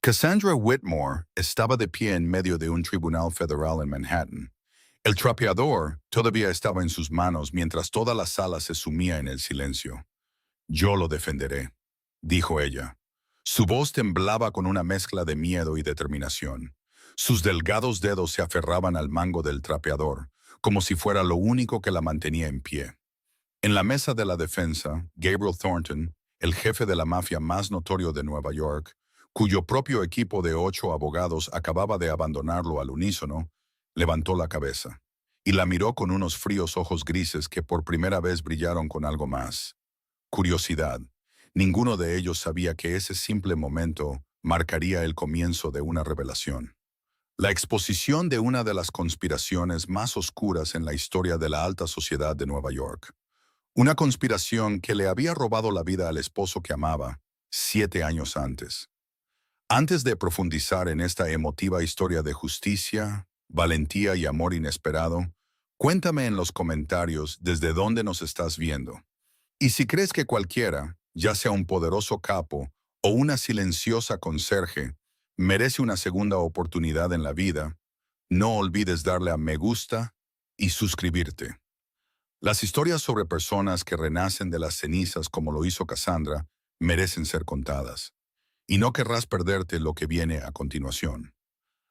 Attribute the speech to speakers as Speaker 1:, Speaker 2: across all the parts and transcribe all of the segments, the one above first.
Speaker 1: Cassandra Whitmore estaba de pie en medio de un tribunal federal en Manhattan. El trapeador todavía estaba en sus manos mientras toda la sala se sumía en el silencio. «Yo lo defenderé», dijo ella. Su voz temblaba con una mezcla de miedo y determinación. Sus delgados dedos se aferraban al mango del trapeador, como si fuera lo único que la mantenía en pie. En la mesa de la defensa, Gabriel Thornton, el jefe de la mafia más notorio de Nueva York, cuyo propio equipo de 8 abogados acababa de abandonarlo al unísono, levantó la cabeza y la miró con unos fríos ojos grises que por primera vez brillaron con algo más: curiosidad. Ninguno de ellos sabía que ese simple momento marcaría el comienzo de una revelación. La exposición de una de las conspiraciones más oscuras en la historia de la alta sociedad de Nueva York. Una conspiración que le había robado la vida al esposo que amaba 7 años antes. Antes de profundizar en esta emotiva historia de justicia, valentía y amor inesperado, cuéntame en los comentarios desde dónde nos estás viendo. Y si crees que cualquiera, ya sea un poderoso capo o una silenciosa conserje, merece una segunda oportunidad en la vida, no olvides darle a me gusta y suscribirte. Las historias sobre personas que renacen de las cenizas como lo hizo Cassandra merecen ser contadas. Y no querrás perderte lo que viene a continuación.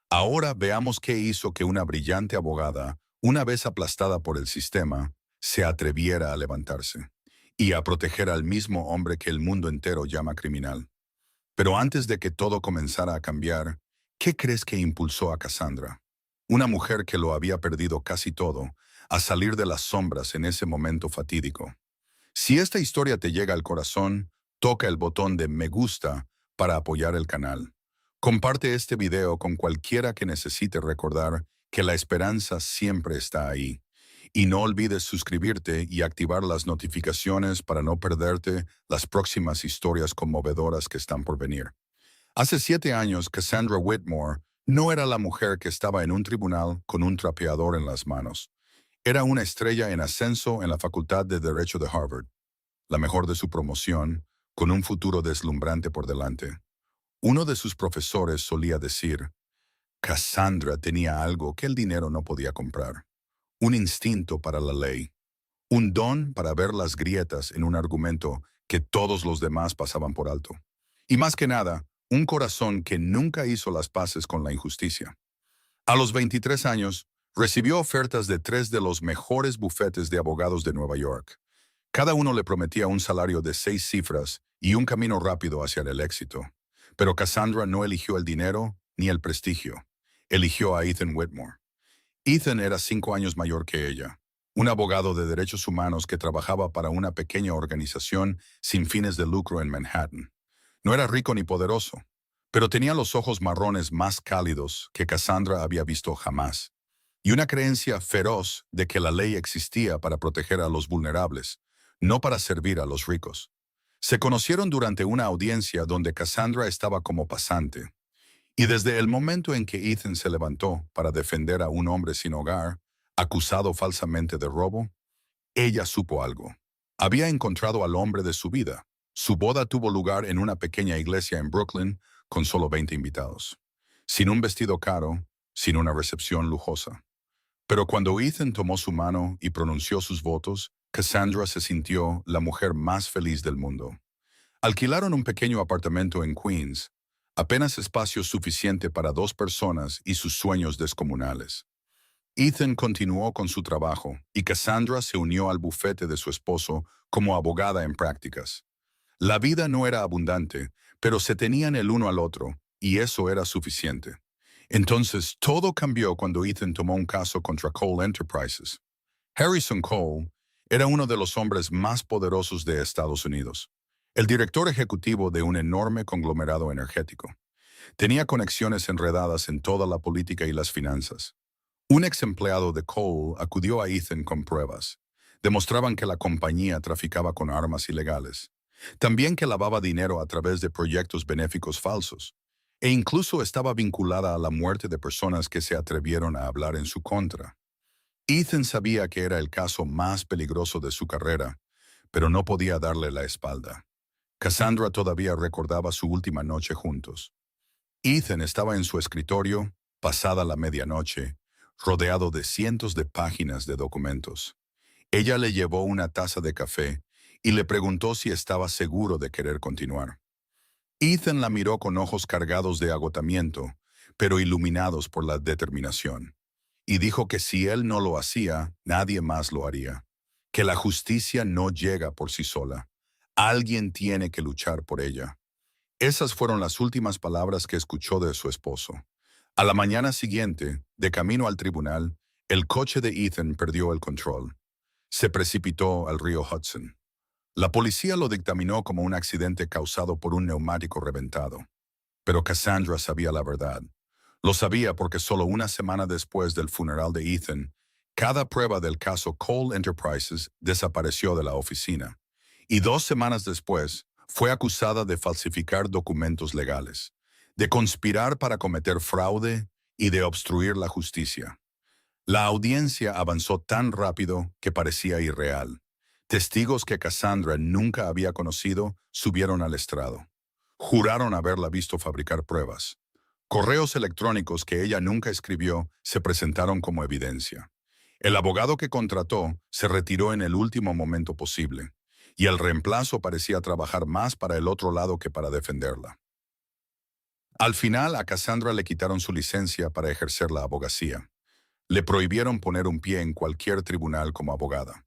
Speaker 1: Ahora veamos qué hizo que una brillante abogada, una vez aplastada por el sistema, se atreviera a levantarse y a proteger al mismo hombre que el mundo entero llama criminal. Pero antes de que todo comenzara a cambiar, ¿qué crees que impulsó a Cassandra, una mujer que lo había perdido casi todo, a salir de las sombras en ese momento fatídico? Si esta historia te llega al corazón, toca el botón de me gusta para apoyar el canal. Comparte este video con cualquiera que necesite recordar que la esperanza siempre está ahí. Y no olvides suscribirte y activar las notificaciones para no perderte las próximas historias conmovedoras que están por venir. Hace 7 años, Cassandra Whitmore no era la mujer que estaba en un tribunal con un trapeador en las manos. Era una estrella en ascenso en la Facultad de Derecho de Harvard, la mejor de su promoción, con un futuro deslumbrante por delante. Uno de sus profesores solía decir: Cassandra tenía algo que el dinero no podía comprar: un instinto para la ley, un don para ver las grietas en un argumento que todos los demás pasaban por alto. Y más que nada, un corazón que nunca hizo las paces con la injusticia. A los 23 años, recibió ofertas de 3 de los mejores bufetes de abogados de Nueva York. Cada uno le prometía un salario de 6 cifras y un camino rápido hacia el éxito. Pero Cassandra no eligió el dinero ni el prestigio. Eligió a Ethan Whitmore. Ethan era 5 años mayor que ella, un abogado de derechos humanos que trabajaba para una pequeña organización sin fines de lucro en Manhattan. No era rico ni poderoso, pero tenía los ojos marrones más cálidos que Cassandra había visto jamás, y una creencia feroz de que la ley existía para proteger a los vulnerables, no para servir a los ricos. Se conocieron durante una audiencia donde Cassandra estaba como pasante, y desde el momento en que Ethan se levantó para defender a un hombre sin hogar, acusado falsamente de robo, ella supo algo. Había encontrado al hombre de su vida. Su boda tuvo lugar en una pequeña iglesia en Brooklyn con solo 20 invitados, sin un vestido caro, sin una recepción lujosa. Pero cuando Ethan tomó su mano y pronunció sus votos, Cassandra se sintió la mujer más feliz del mundo. Alquilaron un pequeño apartamento en Queens, apenas espacio suficiente para 2 personas y sus sueños descomunales. Ethan continuó con su trabajo y Cassandra se unió al bufete de su esposo como abogada en prácticas. La vida no era abundante, pero se tenían el uno al otro, y eso era suficiente. Entonces todo cambió cuando Ethan tomó un caso contra Cole Enterprises. Harrison Cole era uno de los hombres más poderosos de Estados Unidos, el director ejecutivo de un enorme conglomerado energético. Tenía conexiones enredadas en toda la política y las finanzas. Un ex empleado de Cole acudió a Ethan con pruebas. Demostraban que la compañía traficaba con armas ilegales. También que lavaba dinero a través de proyectos benéficos falsos. E incluso estaba vinculada a la muerte de personas que se atrevieron a hablar en su contra. Ethan sabía que era el caso más peligroso de su carrera, pero no podía darle la espalda. Cassandra todavía recordaba su última noche juntos. Ethan estaba en su escritorio, pasada la medianoche, rodeado de cientos de páginas de documentos. Ella le llevó una taza de café y le preguntó si estaba seguro de querer continuar. Ethan la miró con ojos cargados de agotamiento, pero iluminados por la determinación, y dijo que si él no lo hacía, nadie más lo haría, que la justicia no llega por sí sola. Alguien tiene que luchar por ella. Esas fueron las últimas palabras que escuchó de su esposo. A la mañana siguiente, de camino al tribunal, el coche de Ethan perdió el control. Se precipitó al río Hudson. La policía lo dictaminó como un accidente causado por un neumático reventado. Pero Cassandra sabía la verdad. Lo sabía porque solo una semana después del funeral de Ethan, cada prueba del caso Cole Enterprises desapareció de la oficina. Y 2 semanas después, fue acusada de falsificar documentos legales, de conspirar para cometer fraude y de obstruir la justicia. La audiencia avanzó tan rápido que parecía irreal. Testigos que Cassandra nunca había conocido subieron al estrado. Juraron haberla visto fabricar pruebas. Correos electrónicos que ella nunca escribió se presentaron como evidencia. El abogado que contrató se retiró en el último momento posible, y el reemplazo parecía trabajar más para el otro lado que para defenderla. Al final, a Cassandra le quitaron su licencia para ejercer la abogacía. Le prohibieron poner un pie en cualquier tribunal como abogada.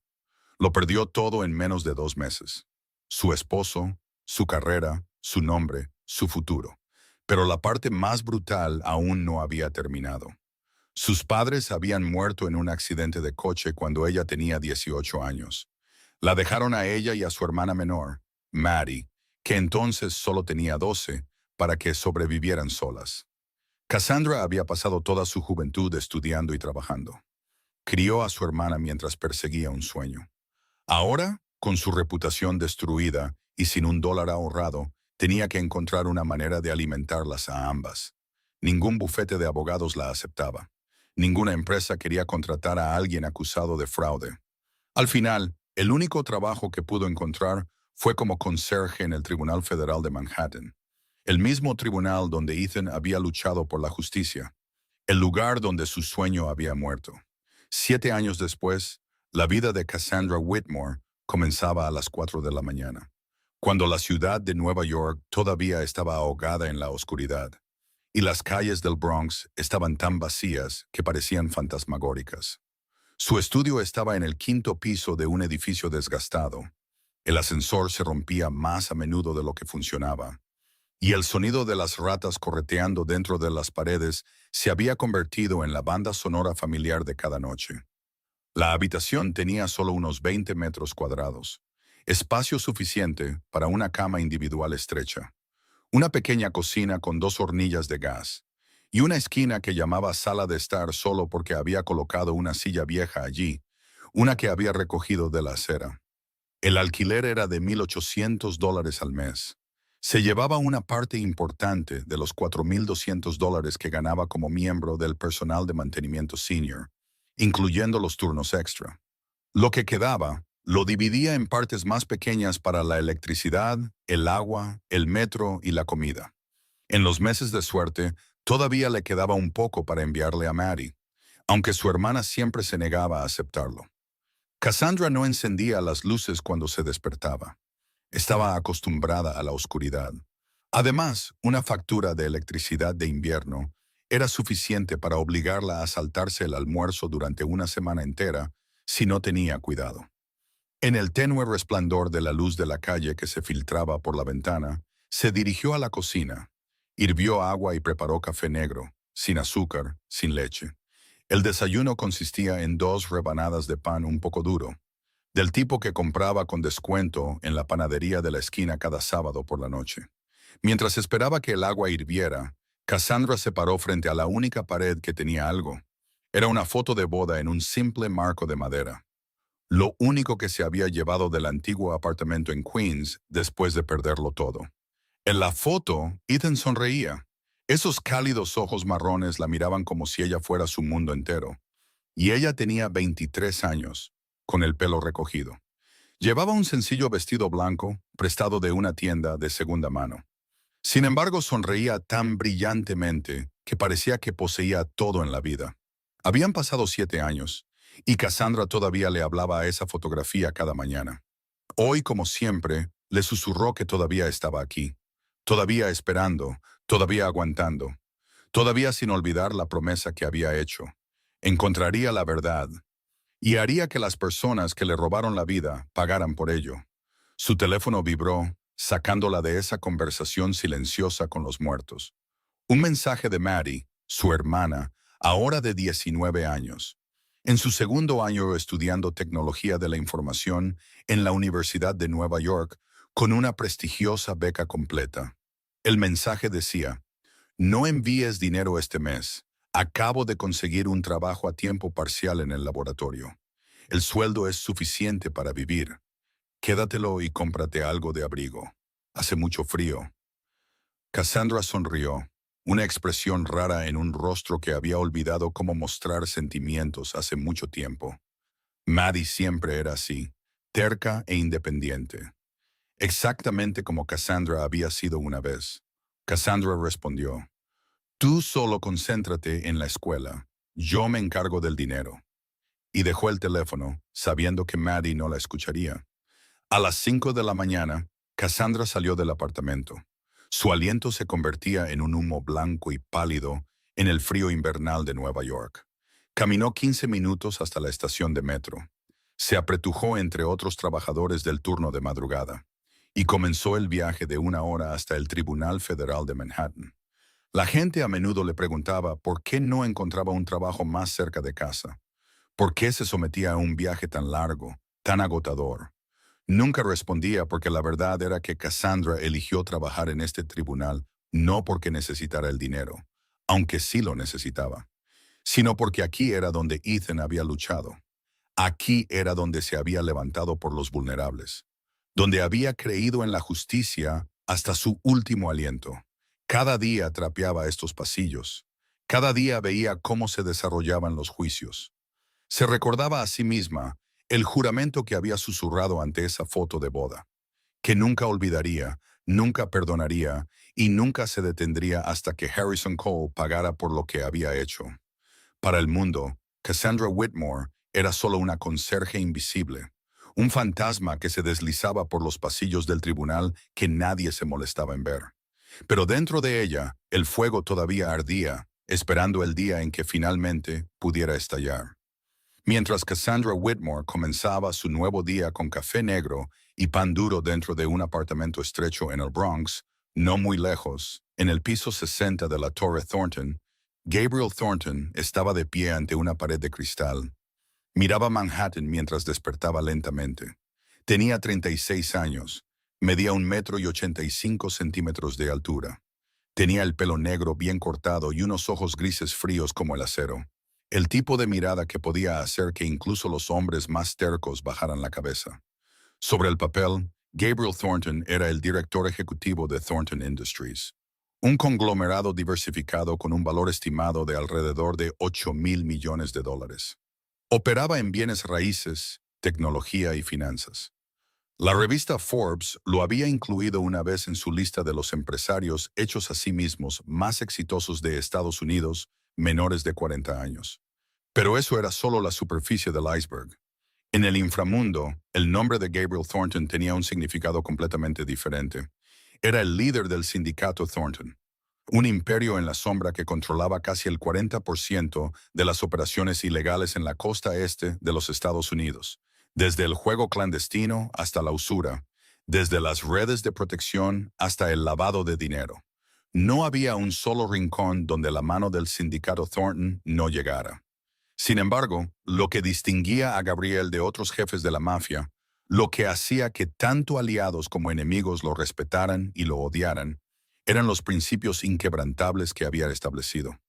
Speaker 1: Lo perdió todo en menos de 2 meses. Su esposo, su carrera, su nombre, su futuro. Pero la parte más brutal aún no había terminado. Sus padres habían muerto en un accidente de coche cuando ella tenía 18 años. La dejaron a ella y a su hermana menor, Maddie, que entonces solo tenía 12, para que sobrevivieran solas. Cassandra había pasado toda su juventud estudiando y trabajando. Crió a su hermana mientras perseguía un sueño. Ahora, con su reputación destruida y sin $1 ahorrado, tenía que encontrar una manera de alimentarlas a ambas. Ningún bufete de abogados la aceptaba. Ninguna empresa quería contratar a alguien acusado de fraude. Al final, el único trabajo que pudo encontrar fue como conserje en el Tribunal Federal de Manhattan, el mismo tribunal donde Ethan había luchado por la justicia, el lugar donde su sueño había muerto. 7 años después, la vida de Cassandra Whitmore comenzaba a las 4 de la mañana, cuando la ciudad de Nueva York todavía estaba ahogada en la oscuridad, y las calles del Bronx estaban tan vacías que parecían fantasmagóricas. Su estudio estaba en el 5.º piso de un edificio desgastado. El ascensor se rompía más a menudo de lo que funcionaba, y el sonido de las ratas correteando dentro de las paredes se había convertido en la banda sonora familiar de cada noche. La habitación tenía solo unos 20 metros cuadrados, espacio suficiente para una cama individual estrecha, una pequeña cocina con 2 hornillas de gas, y una esquina que llamaba sala de estar solo porque había colocado una silla vieja allí, una que había recogido de la acera. El alquiler era de $1,800 al mes. Se llevaba una parte importante de los $4,200 que ganaba como miembro del personal de mantenimiento senior, incluyendo los turnos extra. Lo que quedaba, lo dividía en partes más pequeñas para la electricidad, el agua, el metro y la comida. En los meses de suerte, todavía le quedaba un poco para enviarle a Maddie, aunque su hermana siempre se negaba a aceptarlo. Cassandra no encendía las luces cuando se despertaba. Estaba acostumbrada a la oscuridad. Además, una factura de electricidad de invierno era suficiente para obligarla a saltarse el almuerzo durante una semana entera si no tenía cuidado. En el tenue resplandor de la luz de la calle que se filtraba por la ventana, se dirigió a la cocina, hirvió agua y preparó café negro, sin azúcar, sin leche. El desayuno consistía en 2 rebanadas de pan un poco duro, del tipo que compraba con descuento en la panadería de la esquina cada sábado por la noche. Mientras esperaba que el agua hirviera, Cassandra se paró frente a la única pared que tenía algo. Era una foto de boda en un simple marco de madera. Lo único que se había llevado del antiguo apartamento en Queens después de perderlo todo. En la foto, Ethan sonreía. Esos cálidos ojos marrones la miraban como si ella fuera su mundo entero. Y ella tenía 23 años, con el pelo recogido. Llevaba un sencillo vestido blanco, prestado de una tienda de segunda mano. Sin embargo, sonreía tan brillantemente que parecía que poseía todo en la vida. Habían pasado 7 años, y Cassandra todavía le hablaba a esa fotografía cada mañana. Hoy, como siempre, le susurró que todavía estaba aquí, todavía esperando, todavía aguantando, todavía sin olvidar la promesa que había hecho. Encontraría la verdad y haría que las personas que le robaron la vida pagaran por ello. Su teléfono vibró, sacándola de esa conversación silenciosa con los muertos. Un mensaje de Maddie, su hermana, ahora de 19 años. En su segundo año estudiando tecnología de la información en la Universidad de Nueva York, con una prestigiosa beca completa. El mensaje decía: no envíes dinero este mes. Acabo de conseguir un trabajo a tiempo parcial en el laboratorio. El sueldo es suficiente para vivir. Quédatelo y cómprate algo de abrigo. Hace mucho frío. Cassandra sonrió, una expresión rara en un rostro que había olvidado cómo mostrar sentimientos hace mucho tiempo. Maddie siempre era así, terca e independiente. Exactamente como Cassandra había sido una vez. Cassandra respondió: tú solo concéntrate en la escuela. Yo me encargo del dinero. Y dejó el teléfono, sabiendo que Maddie no la escucharía. A las 5 de la mañana, Cassandra salió del apartamento. Su aliento se convertía en un humo blanco y pálido en el frío invernal de Nueva York. Caminó 15 minutos hasta la estación de metro. Se apretujó entre otros trabajadores del turno de madrugada y comenzó el viaje de 1 hora hasta el Tribunal Federal de Manhattan. La gente a menudo le preguntaba por qué no encontraba un trabajo más cerca de casa, por qué se sometía a un viaje tan largo, tan agotador. Nunca respondía porque la verdad era que Cassandra eligió trabajar en este tribunal no porque necesitara el dinero, aunque sí lo necesitaba, sino porque aquí era donde Ethan había luchado. Aquí era donde se había levantado por los vulnerables, donde había creído en la justicia hasta su último aliento. Cada día trapeaba estos pasillos. Cada día veía cómo se desarrollaban los juicios. Se recordaba a sí misma el juramento que había susurrado ante esa foto de boda, que nunca olvidaría, nunca perdonaría y nunca se detendría hasta que Harrison Cole pagara por lo que había hecho. Para el mundo, Cassandra Whitmore era solo una conserje invisible, un fantasma que se deslizaba por los pasillos del tribunal que nadie se molestaba en ver. Pero dentro de ella, el fuego todavía ardía, esperando el día en que finalmente pudiera estallar. Mientras Cassandra Whitmore comenzaba su nuevo día con café negro y pan duro dentro de un apartamento estrecho en el Bronx, no muy lejos, en el piso 60 de la Torre Thornton, Gabriel Thornton estaba de pie ante una pared de cristal. Miraba Manhattan mientras despertaba lentamente. Tenía 36 años, medía 1,85 metros de altura. Tenía el pelo negro bien cortado y unos ojos grises fríos como el acero. El tipo de mirada que podía hacer que incluso los hombres más tercos bajaran la cabeza. Sobre el papel, Gabriel Thornton era el director ejecutivo de Thornton Industries, un conglomerado diversificado con un valor estimado de alrededor de $8,000 millones. Operaba en bienes raíces, tecnología y finanzas. La revista Forbes lo había incluido una vez en su lista de los empresarios hechos a sí mismos más exitosos de Estados Unidos, menores de 40 años. Pero eso era solo la superficie del iceberg. En el inframundo, el nombre de Gabriel Thornton tenía un significado completamente diferente. Era el líder del sindicato Thornton, un imperio en la sombra que controlaba casi el 40% de las operaciones ilegales en la costa este de los Estados Unidos, desde el juego clandestino hasta la usura, desde las redes de protección hasta el lavado de dinero. No había un solo rincón donde la mano del sindicato Thornton no llegara. Sin embargo, lo que distinguía a Gabriel de otros jefes de la mafia, lo que hacía que tanto aliados como enemigos lo respetaran y lo odiaran, eran los principios inquebrantables que había establecido.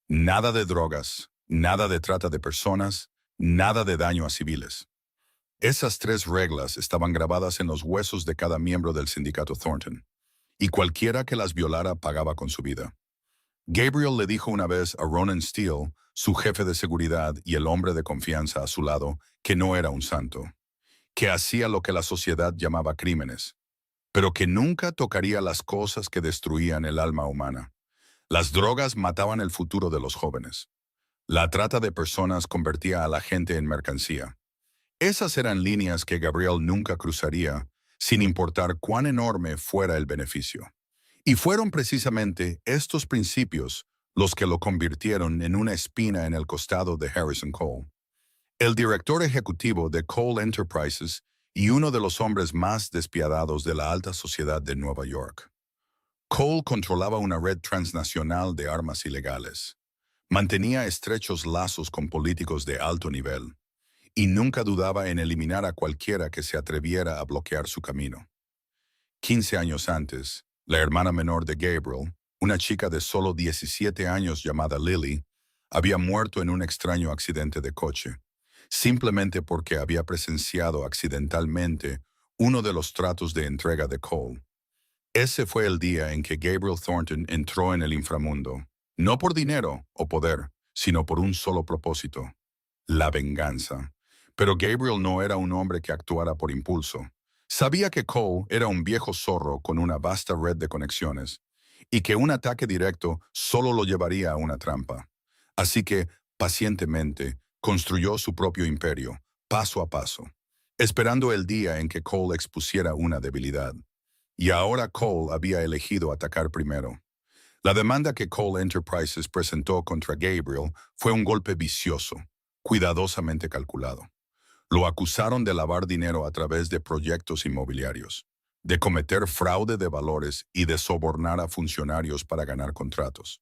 Speaker 1: Nada de drogas, nada de trata de personas, nada de daño a civiles. Esas 3 reglas estaban grabadas en los huesos de cada miembro del sindicato Thornton, y cualquiera que las violara pagaba con su vida. Gabriel le dijo una vez a Ronan Steele, su jefe de seguridad y el hombre de confianza a su lado, que no era un santo, que hacía lo que la sociedad llamaba crímenes, pero que nunca tocaría las cosas que destruían el alma humana. Las drogas mataban el futuro de los jóvenes. La trata de personas convertía a la gente en mercancía. Esas eran líneas que Gabriel nunca cruzaría, sin importar cuán enorme fuera el beneficio. Y fueron precisamente estos principios los que lo convirtieron en una espina en el costado de Harrison Cole, el director ejecutivo de Cole Enterprises y uno de los hombres más despiadados de la alta sociedad de Nueva York. Cole controlaba una red transnacional de armas ilegales, mantenía estrechos lazos con políticos de alto nivel y nunca dudaba en eliminar a cualquiera que se atreviera a bloquear su camino. 15 años antes, la hermana menor de Gabriel, una chica de solo 17 años llamada Lily, había muerto en un extraño accidente de coche, simplemente porque había presenciado accidentalmente uno de los tratos de entrega de Cole. Ese fue el día en que Gabriel Thornton entró en el inframundo, no por dinero o poder, sino por un solo propósito: la venganza. Pero Gabriel no era un hombre que actuara por impulso. Sabía que Cole era un viejo zorro con una vasta red de conexiones y que un ataque directo solo lo llevaría a una trampa. Así que, pacientemente, construyó su propio imperio, paso a paso, esperando el día en que Cole expusiera una debilidad. Y ahora Cole había elegido atacar primero. La demanda que Cole Enterprises presentó contra Gabriel fue un golpe vicioso, cuidadosamente calculado. Lo acusaron de lavar dinero a través de proyectos inmobiliarios, de cometer fraude de valores y de sobornar a funcionarios para ganar contratos.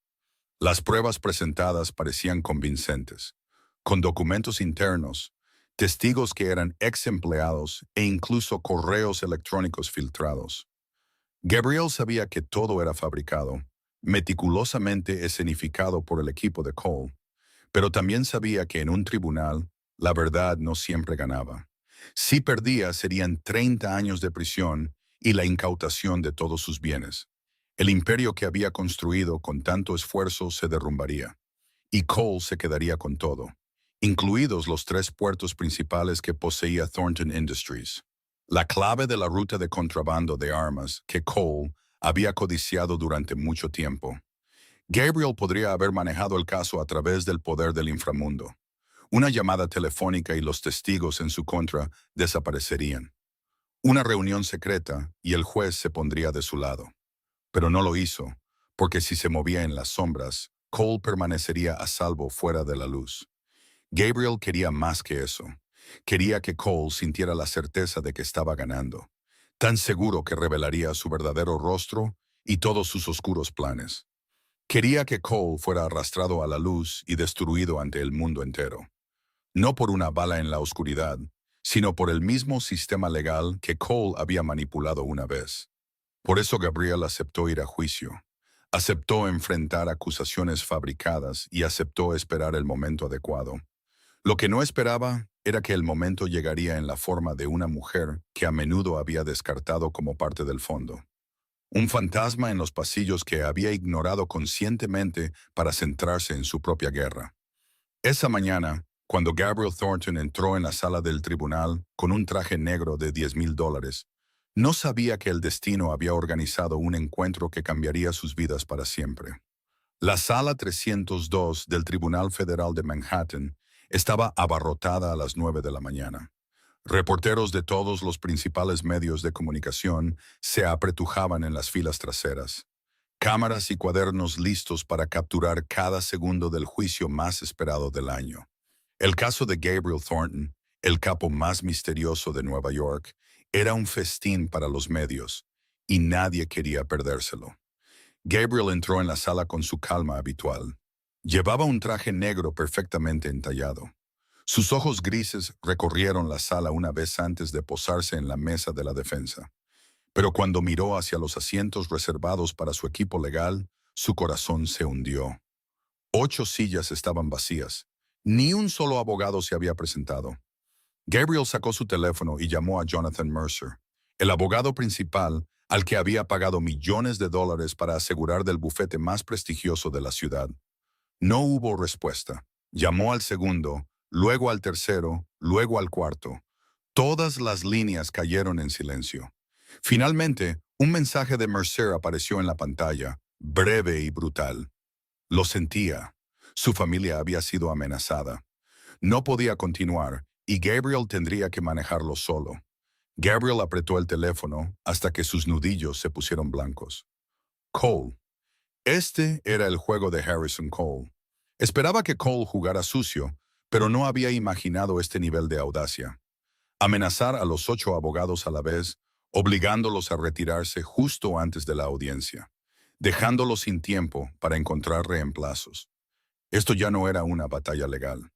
Speaker 1: Las pruebas presentadas parecían convincentes, con documentos internos, testigos que eran ex empleados e incluso correos electrónicos filtrados. Gabriel sabía que todo era fabricado, meticulosamente escenificado por el equipo de Cole, pero también sabía que en un tribunal la verdad no siempre ganaba. Si perdía, serían 30 años de prisión y la incautación de todos sus bienes. El imperio que había construido con tanto esfuerzo se derrumbaría, y Cole se quedaría con todo, incluidos los 3 puertos principales que poseía Thornton Industries. La clave de la ruta de contrabando de armas que Cole había codiciado durante mucho tiempo. Gabriel podría haber manejado el caso a través del poder del inframundo. Una llamada telefónica y los testigos en su contra desaparecerían. Una reunión secreta y el juez se pondría de su lado. Pero no lo hizo, porque si se movía en las sombras, Cole permanecería a salvo fuera de la luz. Gabriel quería más que eso. Quería que Cole sintiera la certeza de que estaba ganando, tan seguro que revelaría su verdadero rostro y todos sus oscuros planes. Quería que Cole fuera arrastrado a la luz y destruido ante el mundo entero. No por una bala en la oscuridad, sino por el mismo sistema legal que Cole había manipulado una vez. Por eso Gabriel aceptó ir a juicio. Aceptó enfrentar acusaciones fabricadas y aceptó esperar el momento adecuado. Lo que no esperaba era que el momento llegaría en la forma de una mujer que a menudo había descartado como parte del fondo. Un fantasma en los pasillos que había ignorado conscientemente para centrarse en su propia guerra. Esa mañana, cuando Gabriel Thornton entró en la sala del tribunal con un traje negro de $10,000, no sabía que el destino había organizado un encuentro que cambiaría sus vidas para siempre. La sala 302 del Tribunal Federal de Manhattan estaba abarrotada a las 9 de la mañana. Reporteros de todos los principales medios de comunicación se apretujaban en las filas traseras. Cámaras y cuadernos listos para capturar cada segundo del juicio más esperado del año. El caso de Gabriel Thornton, el capo más misterioso de Nueva York, era un festín para los medios, y nadie quería perdérselo. Gabriel entró en la sala con su calma habitual. Llevaba un traje negro perfectamente entallado. Sus ojos grises recorrieron la sala una vez antes de posarse en la mesa de la defensa. Pero cuando miró hacia los asientos reservados para su equipo legal, su corazón se hundió. 8 sillas estaban vacías. Ni un solo abogado se había presentado. Gabriel sacó su teléfono y llamó a Jonathan Mercer, el abogado principal al que había pagado millones de dólares para asegurar del bufete más prestigioso de la ciudad. No hubo respuesta. Llamó al segundo, luego al tercero, luego al cuarto. Todas las líneas cayeron en silencio. Finalmente, un mensaje de Mercer apareció en la pantalla, breve y brutal. Lo sentía. Su familia había sido amenazada. No podía continuar y Gabriel tendría que manejarlo solo. Gabriel apretó el teléfono hasta que sus nudillos se pusieron blancos. Cole. Este era el juego de Harrison Cole. Esperaba que Cole jugara sucio, pero no había imaginado este nivel de audacia. Amenazar a los 8 abogados a la vez, obligándolos a retirarse justo antes de la audiencia, dejándolos sin tiempo para encontrar reemplazos. Esto ya no era una batalla legal,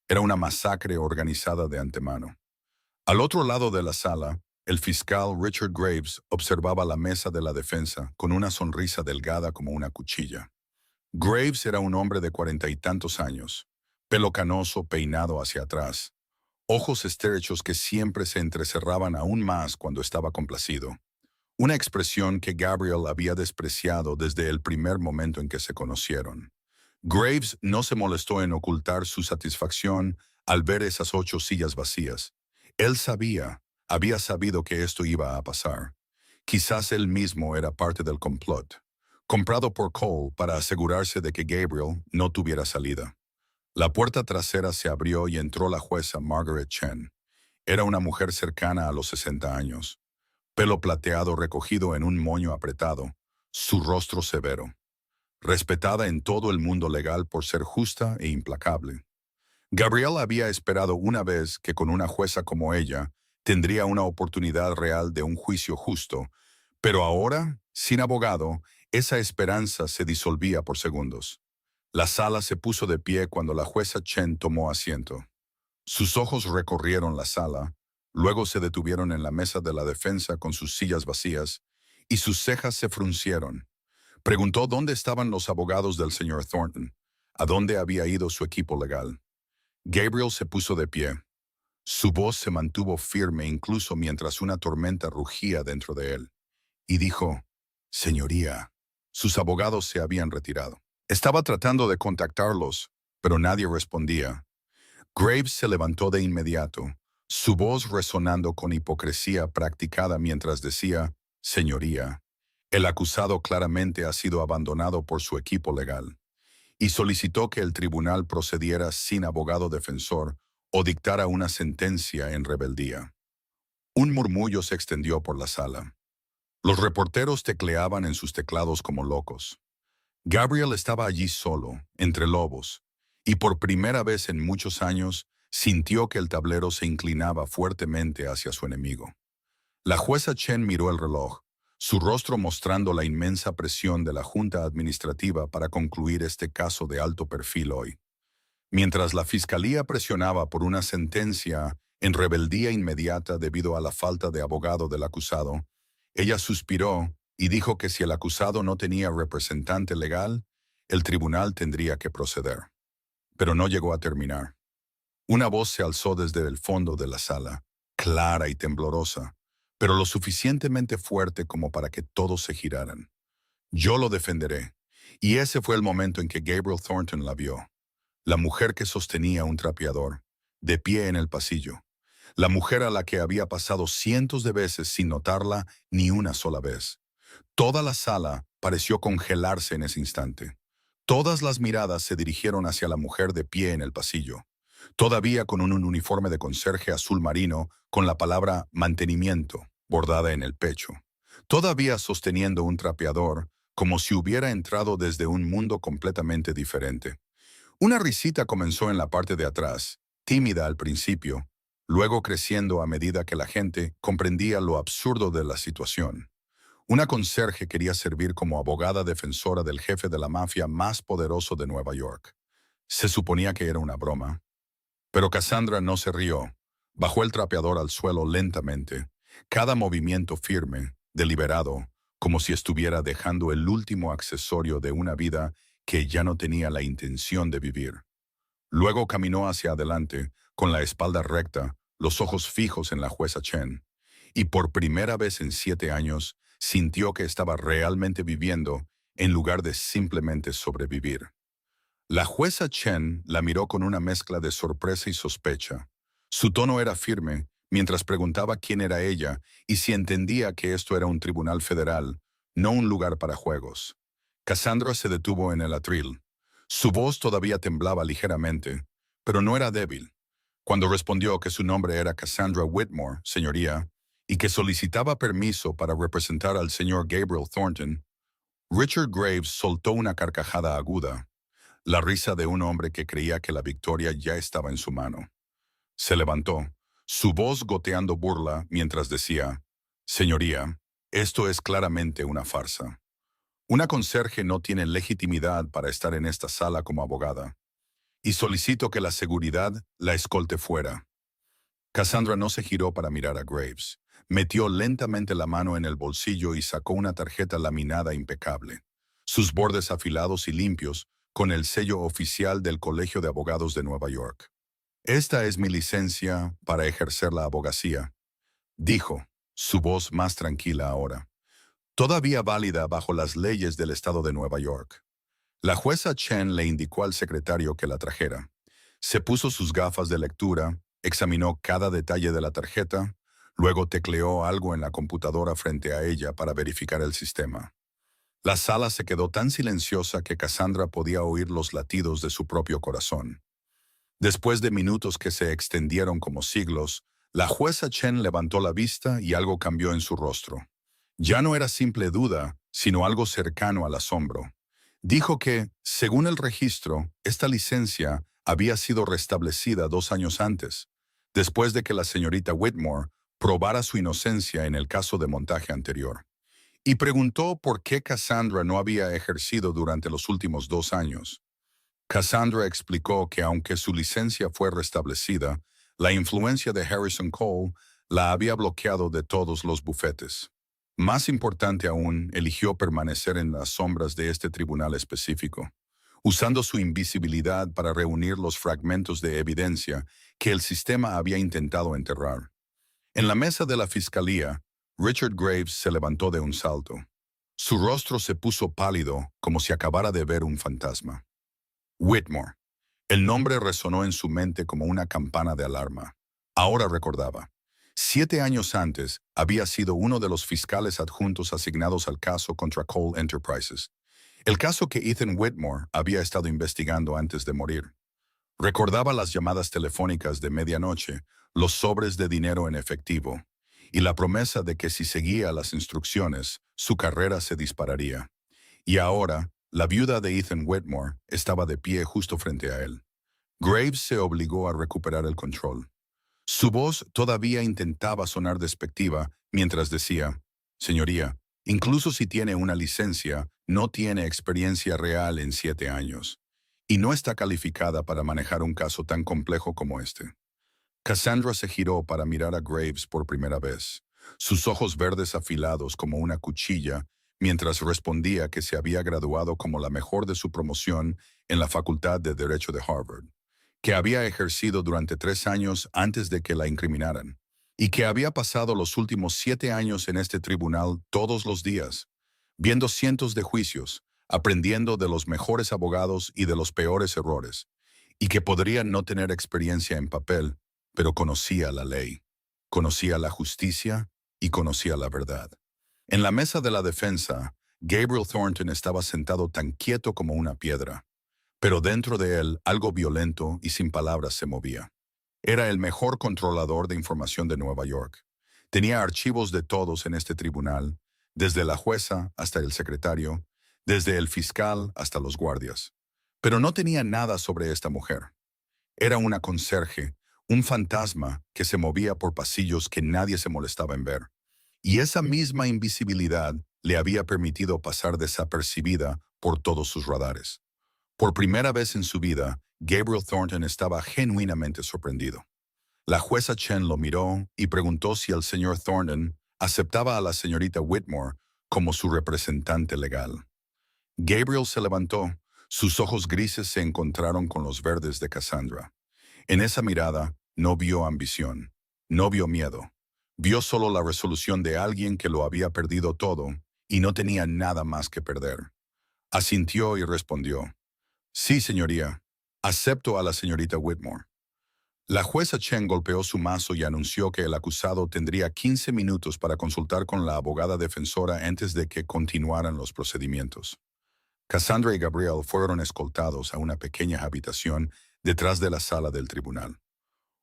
Speaker 1: era una masacre organizada de antemano. Al otro lado de la sala, el fiscal Richard Graves observaba la mesa de la defensa con una sonrisa delgada como una cuchilla. Graves era un hombre de 40 y tantos años, pelo canoso peinado hacia atrás, ojos estrechos que siempre se entrecerraban aún más cuando estaba complacido. Una expresión que Gabriel había despreciado desde el primer momento en que se conocieron. Graves no se molestó en ocultar su satisfacción al ver esas 8 sillas vacías. Él había sabido que esto iba a pasar. Quizás él mismo era parte del complot, comprado por Cole para asegurarse de que Gabriel no tuviera salida. La puerta trasera se abrió y entró la jueza Margaret Chen. Era una mujer cercana a los 60 años, pelo plateado recogido en un moño apretado, su rostro severo. Respetada en todo el mundo legal por ser justa e implacable. Gabriel había esperado una vez que con una jueza como ella tendría una oportunidad real de un juicio justo, pero ahora, sin abogado, esa esperanza se disolvía por segundos. La sala se puso de pie cuando la jueza Chen tomó asiento. Sus ojos recorrieron la sala, luego se detuvieron en la mesa de la defensa con sus sillas vacías, y sus cejas se fruncieron. Preguntó dónde estaban los abogados del señor Thornton, a dónde había ido su equipo legal. Gabriel se puso de pie. Su voz se mantuvo firme incluso mientras una tormenta rugía dentro de él. Y dijo, «Señoría, sus abogados se habían retirado. Estaba tratando de contactarlos, pero nadie respondía». Graves se levantó de inmediato, su voz resonando con hipocresía practicada mientras decía, «Señoría, el acusado claramente ha sido abandonado por su equipo legal», y solicitó que el tribunal procediera sin abogado defensor o dictara una sentencia en rebeldía. Un murmullo se extendió por la sala. Los reporteros tecleaban en sus teclados como locos. Gabriel estaba allí solo, entre lobos, y por primera vez en muchos años sintió que el tablero se inclinaba fuertemente hacia su enemigo. La jueza Chen miró el reloj, su rostro mostrando la inmensa presión de la Junta Administrativa para concluir este caso de alto perfil hoy. Mientras la Fiscalía presionaba por una sentencia en rebeldía inmediata debido a la falta de abogado del acusado, ella suspiró y dijo que si el acusado no tenía representante legal, el tribunal tendría que proceder. Pero no llegó a terminar. Una voz se alzó desde el fondo de la sala, clara y temblorosa, pero lo suficientemente fuerte como para que todos se giraran. «Yo lo defenderé». Y ese fue el momento en que Gabriel Thornton la vio. La mujer que sostenía un trapeador, de pie en el pasillo. La mujer a la que había pasado cientos de veces sin notarla ni una sola vez. Toda la sala pareció congelarse en ese instante. Todas las miradas se dirigieron hacia la mujer de pie en el pasillo, todavía con un uniforme de conserje azul marino con la palabra mantenimiento bordada en el pecho, todavía sosteniendo un trapeador como si hubiera entrado desde un mundo completamente diferente. Una risita comenzó en la parte de atrás, tímida al principio, luego creciendo a medida que la gente comprendía lo absurdo de la situación. Una conserje quería servir como abogada defensora del jefe de la mafia más poderoso de Nueva York. Se suponía que era una broma. Pero Cassandra no se rió. Bajó el trapeador al suelo lentamente, cada movimiento firme, deliberado, como si estuviera dejando el último accesorio de una vida que ya no tenía la intención de vivir. Luego caminó hacia adelante, con la espalda recta, los ojos fijos en la jueza Chen, y por primera vez en 7 años sintió que estaba realmente viviendo en lugar de simplemente sobrevivir. La jueza Chen la miró con una mezcla de sorpresa y sospecha. Su tono era firme, mientras preguntaba quién era ella y si entendía que esto era un tribunal federal, no un lugar para juegos. Cassandra se detuvo en el atril. Su voz todavía temblaba ligeramente, pero no era débil. Cuando respondió que su nombre era Cassandra Whitmore, señoría, y que solicitaba permiso para representar al señor Gabriel Thornton, Richard Graves soltó una carcajada aguda, la risa de un hombre que creía que la victoria ya estaba en su mano. Se levantó, su voz goteando burla mientras decía, «Señoría, esto es claramente una farsa. Una conserje no tiene legitimidad para estar en esta sala como abogada, y solicito que la seguridad la escolte fuera». Cassandra no se giró para mirar a Graves. Metió lentamente la mano en el bolsillo y sacó una tarjeta laminada impecable, sus bordes afilados y limpios, con el sello oficial del Colegio de Abogados de Nueva York. «Esta es mi licencia para ejercer la abogacía», dijo, su voz más tranquila ahora, todavía válida bajo las leyes del estado de Nueva York. La jueza Chen le indicó al secretario que la trajera. Se puso sus gafas de lectura, examinó cada detalle de la tarjeta, luego tecleó algo en la computadora frente a ella para verificar el sistema. La sala se quedó tan silenciosa que Cassandra podía oír los latidos de su propio corazón. Después de minutos que se extendieron como siglos, la jueza Chen levantó la vista y algo cambió en su rostro. Ya no era simple duda, sino algo cercano al asombro. Dijo que, según el registro, esta licencia había sido restablecida 2 años antes, después de que la señorita Whitmore probara su inocencia en el caso de montaje anterior. Y preguntó por qué Cassandra no había ejercido durante los últimos 2 años. Cassandra explicó que aunque su licencia fue restablecida, la influencia de Harrison Cole la había bloqueado de todos los bufetes. Más importante aún, eligió permanecer en las sombras de este tribunal específico, usando su invisibilidad para reunir los fragmentos de evidencia que el sistema había intentado enterrar. En la mesa de la fiscalía, Richard Graves se levantó de un salto. Su rostro se puso pálido como si acabara de ver un fantasma. Whitmore. El nombre resonó en su mente como una campana de alarma. Ahora recordaba. 7 años antes, había sido uno de los fiscales adjuntos asignados al caso contra Cole Enterprises, el caso que Ethan Whitmore había estado investigando antes de morir. Recordaba las llamadas telefónicas de medianoche, los sobres de dinero en efectivo, y la promesa de que si seguía las instrucciones, su carrera se dispararía. Y ahora, la viuda de Ethan Whitmore estaba de pie justo frente a él. Graves se obligó a recuperar el control. Su voz todavía intentaba sonar despectiva mientras decía, «Señoría, incluso si tiene una licencia, no tiene experiencia real en 7 años, y no está calificada para manejar un caso tan complejo como este». Cassandra se giró para mirar a Graves por primera vez, sus ojos verdes afilados como una cuchilla, mientras respondía que se había graduado como la mejor de su promoción en la Facultad de Derecho de Harvard, que había ejercido durante 3 años antes de que la incriminaran, y que había pasado los últimos 7 años en este tribunal todos los días, viendo cientos de juicios, aprendiendo de los mejores abogados y de los peores errores, y que podría no tener experiencia en papel, pero conocía la ley, conocía la justicia y conocía la verdad. En la mesa de la defensa, Gabriel Thornton estaba sentado tan quieto como una piedra, pero dentro de él algo violento y sin palabras se movía. Era el mejor controlador de información de Nueva York. Tenía archivos de todos en este tribunal, desde la jueza hasta el secretario, desde el fiscal hasta los guardias. Pero no tenía nada sobre esta mujer. Era una conserje, un fantasma que se movía por pasillos que nadie se molestaba en ver. Y esa misma invisibilidad le había permitido pasar desapercibida por todos sus radares. Por primera vez en su vida, Gabriel Thornton estaba genuinamente sorprendido. La jueza Chen lo miró y preguntó si el señor Thornton aceptaba a la señorita Whitmore como su representante legal. Gabriel se levantó, sus ojos grises se encontraron con los verdes de Cassandra. En esa mirada no vio ambición, no vio miedo. Vio solo la resolución de alguien que lo había perdido todo y no tenía nada más que perder. Asintió y respondió, «Sí, señoría, acepto a la señorita Whitmore». La jueza Chen golpeó su mazo y anunció que el acusado tendría 15 minutos para consultar con la abogada defensora antes de que continuaran los procedimientos. Cassandra y Gabriel fueron escoltados a una pequeña habitación detrás de la sala del tribunal.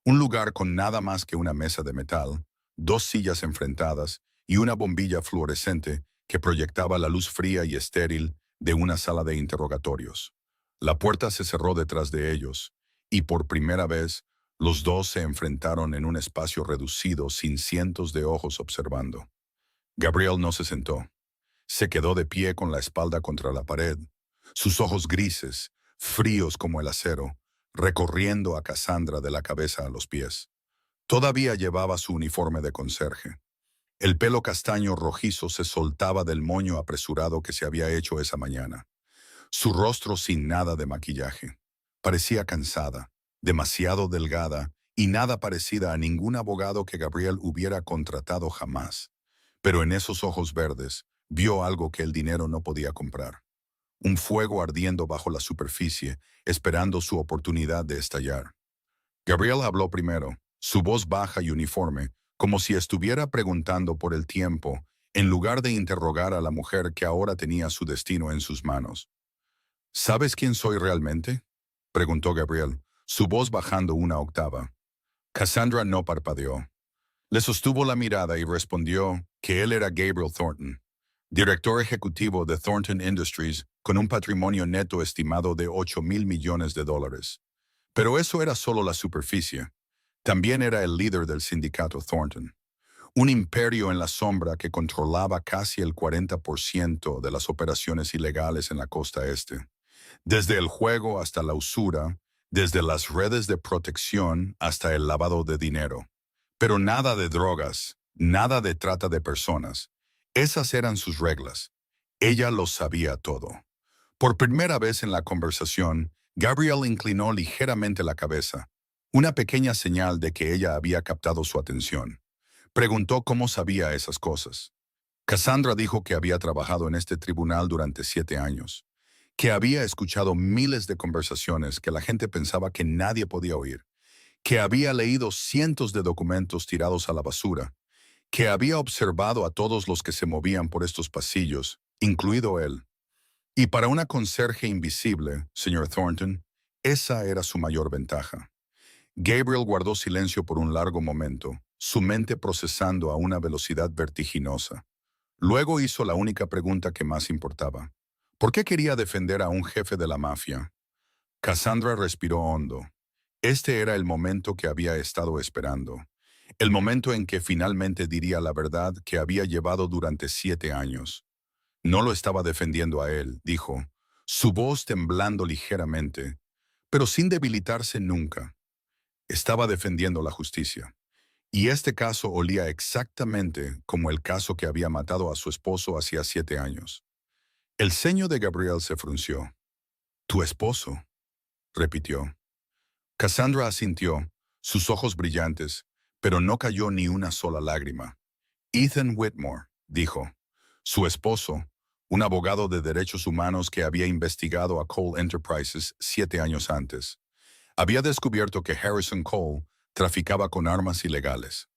Speaker 1: Un lugar con nada más que una mesa de metal, dos sillas enfrentadas y una bombilla fluorescente que proyectaba la luz fría y estéril de una sala de interrogatorios. La puerta se cerró detrás de ellos, y por primera vez, los dos se enfrentaron en un espacio reducido sin cientos de ojos observando. Gabriel no se sentó. Se quedó de pie con la espalda contra la pared, sus ojos grises, fríos como el acero, recorriendo a Cassandra de la cabeza a los pies. Todavía llevaba su uniforme de conserje. El pelo castaño rojizo se soltaba del moño apresurado que se había hecho esa mañana. Su rostro sin nada de maquillaje. Parecía cansada, demasiado delgada y nada parecida a ningún abogado que Gabriel hubiera contratado jamás. Pero en esos ojos verdes vio algo que el dinero no podía comprar. Un fuego ardiendo bajo la superficie, esperando su oportunidad de estallar. Gabriel habló primero, su voz baja y uniforme, como si estuviera preguntando por el tiempo, en lugar de interrogar a la mujer que ahora tenía su destino en sus manos. ¿Sabes quién soy realmente?, preguntó Gabriel, su voz bajando una octava. Cassandra no parpadeó. Le sostuvo la mirada y respondió que él era Gabriel Thornton, director ejecutivo de Thornton Industries, con un patrimonio neto estimado de $8,000 millones. Pero eso era solo la superficie. También era el líder del sindicato Thornton, un imperio en la sombra que controlaba casi el 40% de las operaciones ilegales en la costa este. Desde el juego hasta la usura, desde las redes de protección hasta el lavado de dinero. Pero nada de drogas, nada de trata de personas. Esas eran sus reglas. Ella lo sabía todo. Por primera vez en la conversación, Gabriel inclinó ligeramente la cabeza, una pequeña señal de que ella había captado su atención. Preguntó cómo sabía esas cosas. Cassandra dijo que había trabajado en este tribunal durante 7 años, que había escuchado miles de conversaciones que la gente pensaba que nadie podía oír, que había leído cientos de documentos tirados a la basura, que había observado a todos los que se movían por estos pasillos, incluido él. Y para una conserje invisible, señor Thornton, esa era su mayor ventaja. Gabriel guardó silencio por un largo momento, su mente procesando a una velocidad vertiginosa. Luego hizo la única pregunta que más importaba. ¿Por qué quería defender a un jefe de la mafia? Cassandra respiró hondo. Este era el momento que había estado esperando. El momento en que finalmente diría la verdad que había llevado durante 7 años. No lo estaba defendiendo a él, dijo, su voz temblando ligeramente, pero sin debilitarse nunca. Estaba defendiendo la justicia. Y este caso olía exactamente como el caso que había matado a su esposo hacía 7 años. El ceño de Gabriel se frunció. «¿Tu esposo?», repitió. Cassandra asintió, sus ojos brillantes, pero no cayó ni una sola lágrima. «Ethan Whitmore», dijo. Su esposo, un abogado de derechos humanos que había investigado a Cole Enterprises 7 años antes, había descubierto que Harrison Cole traficaba con armas ilegales,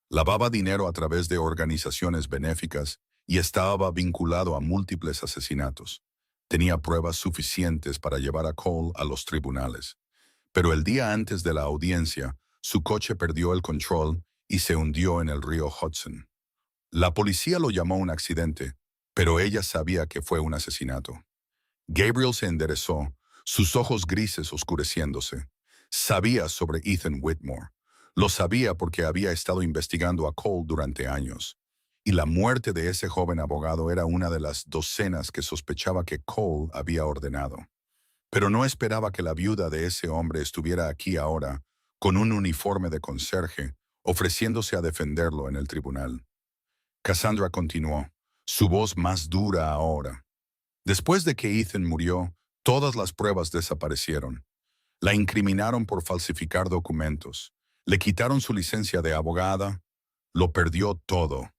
Speaker 1: lavaba dinero a través de organizaciones benéficas y estaba vinculado a múltiples asesinatos. Tenía pruebas suficientes para llevar a Cole a los tribunales. Pero el día antes de la audiencia, su coche perdió el control y se hundió en el río Hudson. La policía lo llamó un accidente, pero ella sabía que fue un asesinato. Gabriel se enderezó, sus ojos grises oscureciéndose. Sabía sobre Ethan Whitmore. Lo sabía porque había estado investigando a Cole durante años. Y la muerte de ese joven abogado era una de las docenas que sospechaba que Cole había ordenado. Pero no esperaba que la viuda de ese hombre estuviera aquí ahora, con un uniforme de conserje, ofreciéndose a defenderlo en el tribunal. Cassandra continuó, su voz más dura ahora. Después de que Ethan murió, todas las pruebas desaparecieron. La incriminaron por falsificar documentos. Le quitaron su licencia de abogada. Lo perdió todo.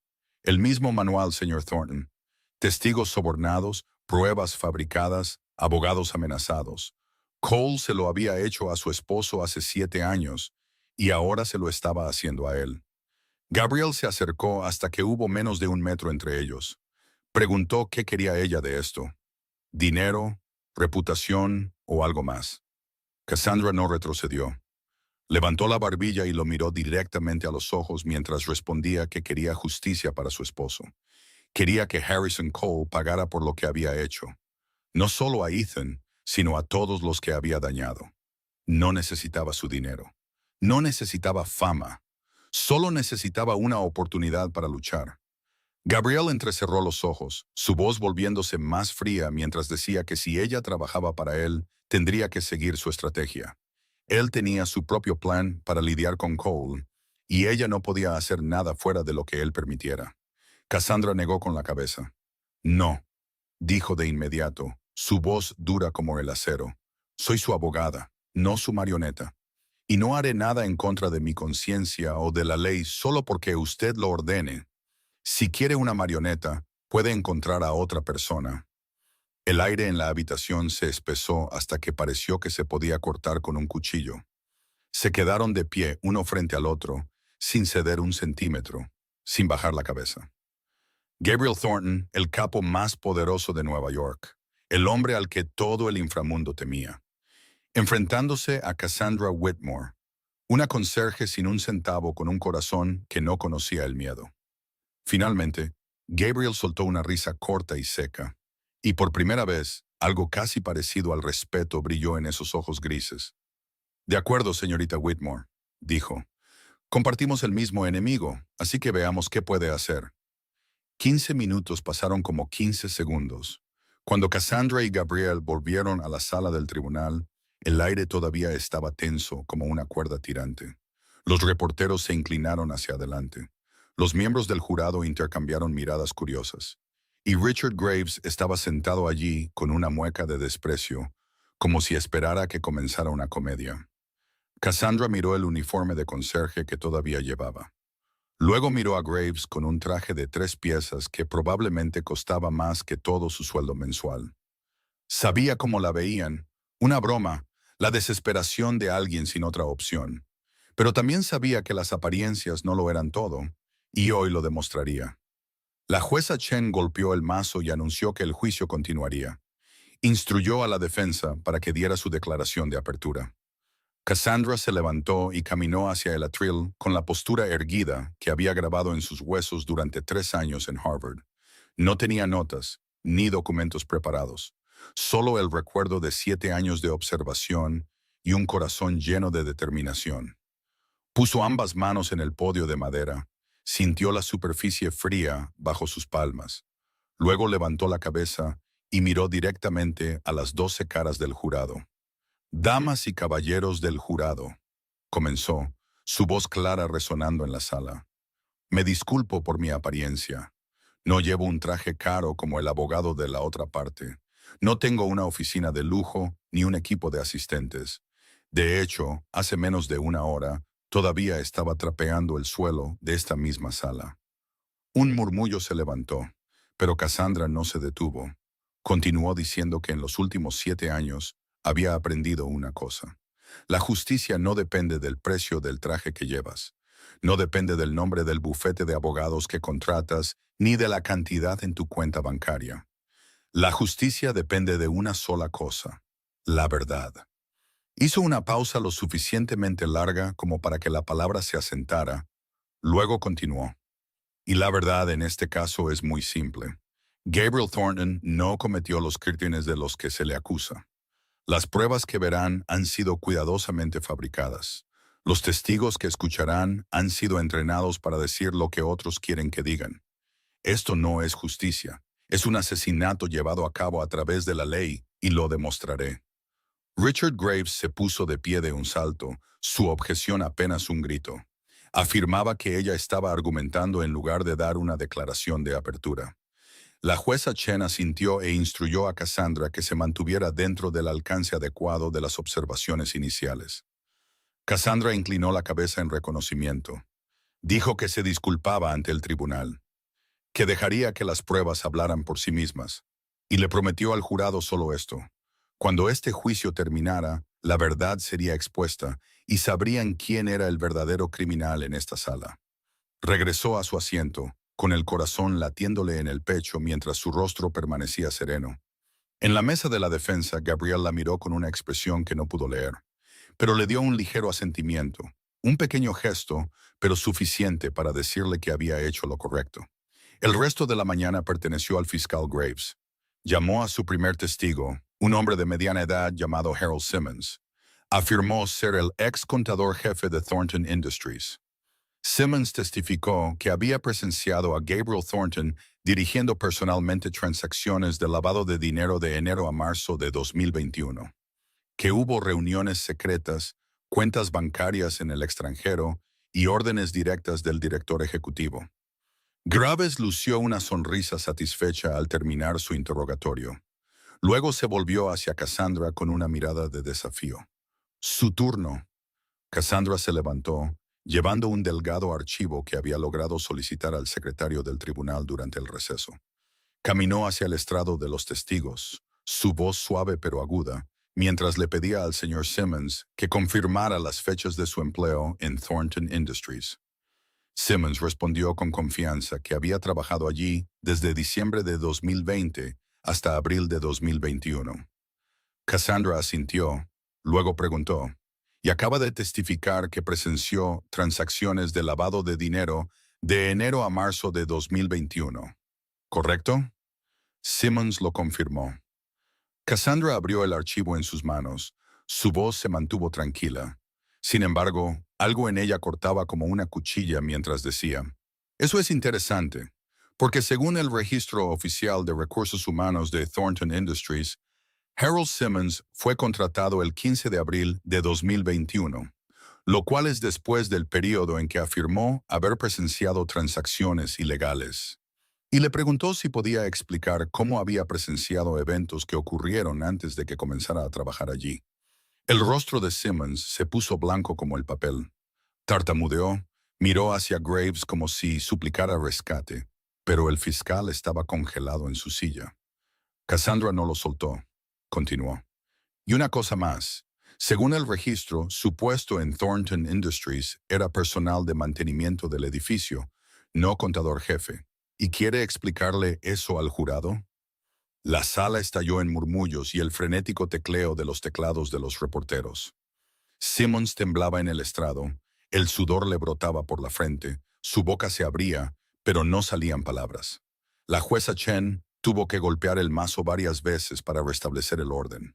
Speaker 1: El mismo manual, señor Thornton. Testigos sobornados, pruebas fabricadas, abogados amenazados. Cole se lo había hecho a su esposo hace 7 años, y ahora se lo estaba haciendo a él. Gabriel se acercó hasta que hubo menos de 1 metro entre ellos. Preguntó qué quería ella de esto. ¿Dinero, reputación o algo más? Cassandra no retrocedió. Levantó la barbilla y lo miró directamente a los ojos mientras respondía que quería justicia para su esposo. Quería que Harrison Cole pagara por lo que había hecho. No solo a Ethan, sino a todos los que había dañado. No necesitaba su dinero. No necesitaba fama. Solo necesitaba una oportunidad para luchar. Gabriel entrecerró los ojos, su voz volviéndose más fría mientras decía que si ella trabajaba para él, tendría que seguir su estrategia. Él tenía su propio plan para lidiar con Cole, y ella no podía hacer nada fuera de lo que él permitiera. Cassandra negó con la cabeza. No, dijo de inmediato, su voz dura como el acero. Soy su abogada, no su marioneta. Y no haré nada en contra de mi conciencia o de la ley solo porque usted lo ordene. Si quiere una marioneta, puede encontrar a otra persona. El aire en la habitación se espesó hasta que pareció que se podía cortar con un cuchillo. Se quedaron de pie uno frente al otro, sin ceder 1 centímetro, sin bajar la cabeza. Gabriel Thornton, el capo más poderoso de Nueva York, el hombre al que todo el inframundo temía, enfrentándose a Cassandra Whitmore, una conserje sin 1 centavo con un corazón que no conocía el miedo. Finalmente, Gabriel soltó una risa corta y seca, y por primera vez, algo casi parecido al respeto brilló en esos ojos grises. De acuerdo, señorita Whitmore, dijo. Compartimos el mismo enemigo, así que veamos qué puede hacer. 15 minutos pasaron como 15 segundos. Cuando Cassandra y Gabriel volvieron a la sala del tribunal, el aire todavía estaba tenso como una cuerda tirante. Los reporteros se inclinaron hacia adelante. Los miembros del jurado intercambiaron miradas curiosas. Y Richard Graves estaba sentado allí con una mueca de desprecio, como si esperara que comenzara una comedia. Cassandra miró el uniforme de conserje que todavía llevaba. Luego miró a Graves con un traje de 3 piezas que probablemente costaba más que todo su sueldo mensual. Sabía cómo la veían, una broma, la desesperación de alguien sin otra opción. Pero también sabía que las apariencias no lo eran todo, y hoy lo demostraría. La jueza Chen golpeó el mazo y anunció que el juicio continuaría. Instruyó a la defensa para que diera su declaración de apertura. Cassandra se levantó y caminó hacia el atril con la postura erguida que había grabado en sus huesos durante 3 años en Harvard. No tenía notas, ni documentos preparados, solo el recuerdo de 7 años de observación y un corazón lleno de determinación. Puso ambas manos en el podio de madera, sintió la superficie fría bajo sus palmas. Luego levantó la cabeza y miró directamente a las 12 caras del jurado. «Damas y caballeros del jurado», comenzó, su voz clara resonando en la sala. «Me disculpo por mi apariencia. No llevo un traje caro como el abogado de la otra parte. No tengo una oficina de lujo ni un equipo de asistentes. De hecho, hace menos de 1 hora, todavía estaba trapeando el suelo de esta misma sala». Un murmullo se levantó, pero Cassandra no se detuvo. Continuó diciendo que en los últimos 7 años había aprendido una cosa. La justicia no depende del precio del traje que llevas. No depende del nombre del bufete de abogados que contratas, ni de la cantidad en tu cuenta bancaria. La justicia depende de una sola cosa: la verdad. Hizo una pausa lo suficientemente larga como para que la palabra se asentara. Luego continuó. Y la verdad en este caso es muy simple. Gabriel Thornton no cometió los crímenes de los que se le acusa. Las pruebas que verán han sido cuidadosamente fabricadas. Los testigos que escucharán han sido entrenados para decir lo que otros quieren que digan. Esto no es justicia. Es un asesinato llevado a cabo a través de la ley, y lo demostraré. Richard Graves se puso de pie de un salto, su objeción apenas un grito. Afirmaba que ella estaba argumentando en lugar de dar una declaración de apertura. La jueza Chen asintió e instruyó a Cassandra que se mantuviera dentro del alcance adecuado de las observaciones iniciales. Cassandra inclinó la cabeza en reconocimiento. Dijo que se disculpaba ante el tribunal, que dejaría que las pruebas hablaran por sí mismas, y le prometió al jurado solo esto: cuando este juicio terminara, La verdad sería expuesta y sabrían quién era el verdadero criminal en esta sala. Regresó a su asiento, con el corazón latiéndole en el pecho mientras su rostro permanecía sereno. En la mesa de la defensa, Gabriel la miró con una expresión que no pudo leer, pero le dio un ligero asentimiento, un pequeño gesto, pero suficiente para decirle que había hecho lo correcto. El resto de la mañana perteneció al fiscal Graves. Llamó a su primer testigo, un hombre de mediana edad llamado Harold Simmons. Afirmó ser el ex contador jefe de Thornton Industries. Simmons testificó que había presenciado a Gabriel Thornton dirigiendo personalmente transacciones de lavado de dinero de enero a marzo de 2021, que hubo reuniones secretas, cuentas bancarias en el extranjero y órdenes directas del director ejecutivo. Graves lució una sonrisa satisfecha al terminar su interrogatorio. Luego se volvió hacia Cassandra con una mirada de desafío. Su turno. Cassandra se levantó, llevando un delgado archivo que había logrado solicitar al secretario del tribunal durante el receso. Caminó hacia el estrado de los testigos, su voz suave pero aguda, mientras le pedía al señor Simmons que confirmara las fechas de su empleo en Thornton Industries. Simmons respondió con confianza que había trabajado allí desde diciembre de 2020 hasta abril de 2021. Cassandra asintió, luego preguntó, y acaba de testificar que presenció transacciones de lavado de dinero de enero a marzo de 2021, ¿correcto? Simmons lo confirmó. Cassandra abrió el archivo en sus manos. Su voz se mantuvo tranquila. Sin embargo, algo en ella cortaba como una cuchilla mientras decía, «Eso es interesante, porque según el registro oficial de recursos humanos de Thornton Industries, Harold Simmons fue contratado el 15 de abril de 2021, lo cual es después del periodo en que afirmó haber presenciado transacciones ilegales. Y le preguntó si podía explicar cómo había presenciado eventos que ocurrieron antes de que comenzara a trabajar allí. El rostro de Simmons se puso blanco como el papel. Tartamudeó, miró hacia Graves como si suplicara rescate, pero el fiscal estaba congelado en su silla. Cassandra no lo soltó. Continuó. Y una cosa más. Según el registro, su puesto en Thornton Industries era personal de mantenimiento del edificio, no contador jefe. ¿Y quiere explicarle eso al jurado? La sala estalló en murmullos y el frenético tecleo de los teclados de los reporteros. Simmons temblaba en el estrado, el sudor le brotaba por la frente, su boca se abría, pero no salían palabras. La jueza Chen tuvo que golpear el mazo varias veces para restablecer el orden.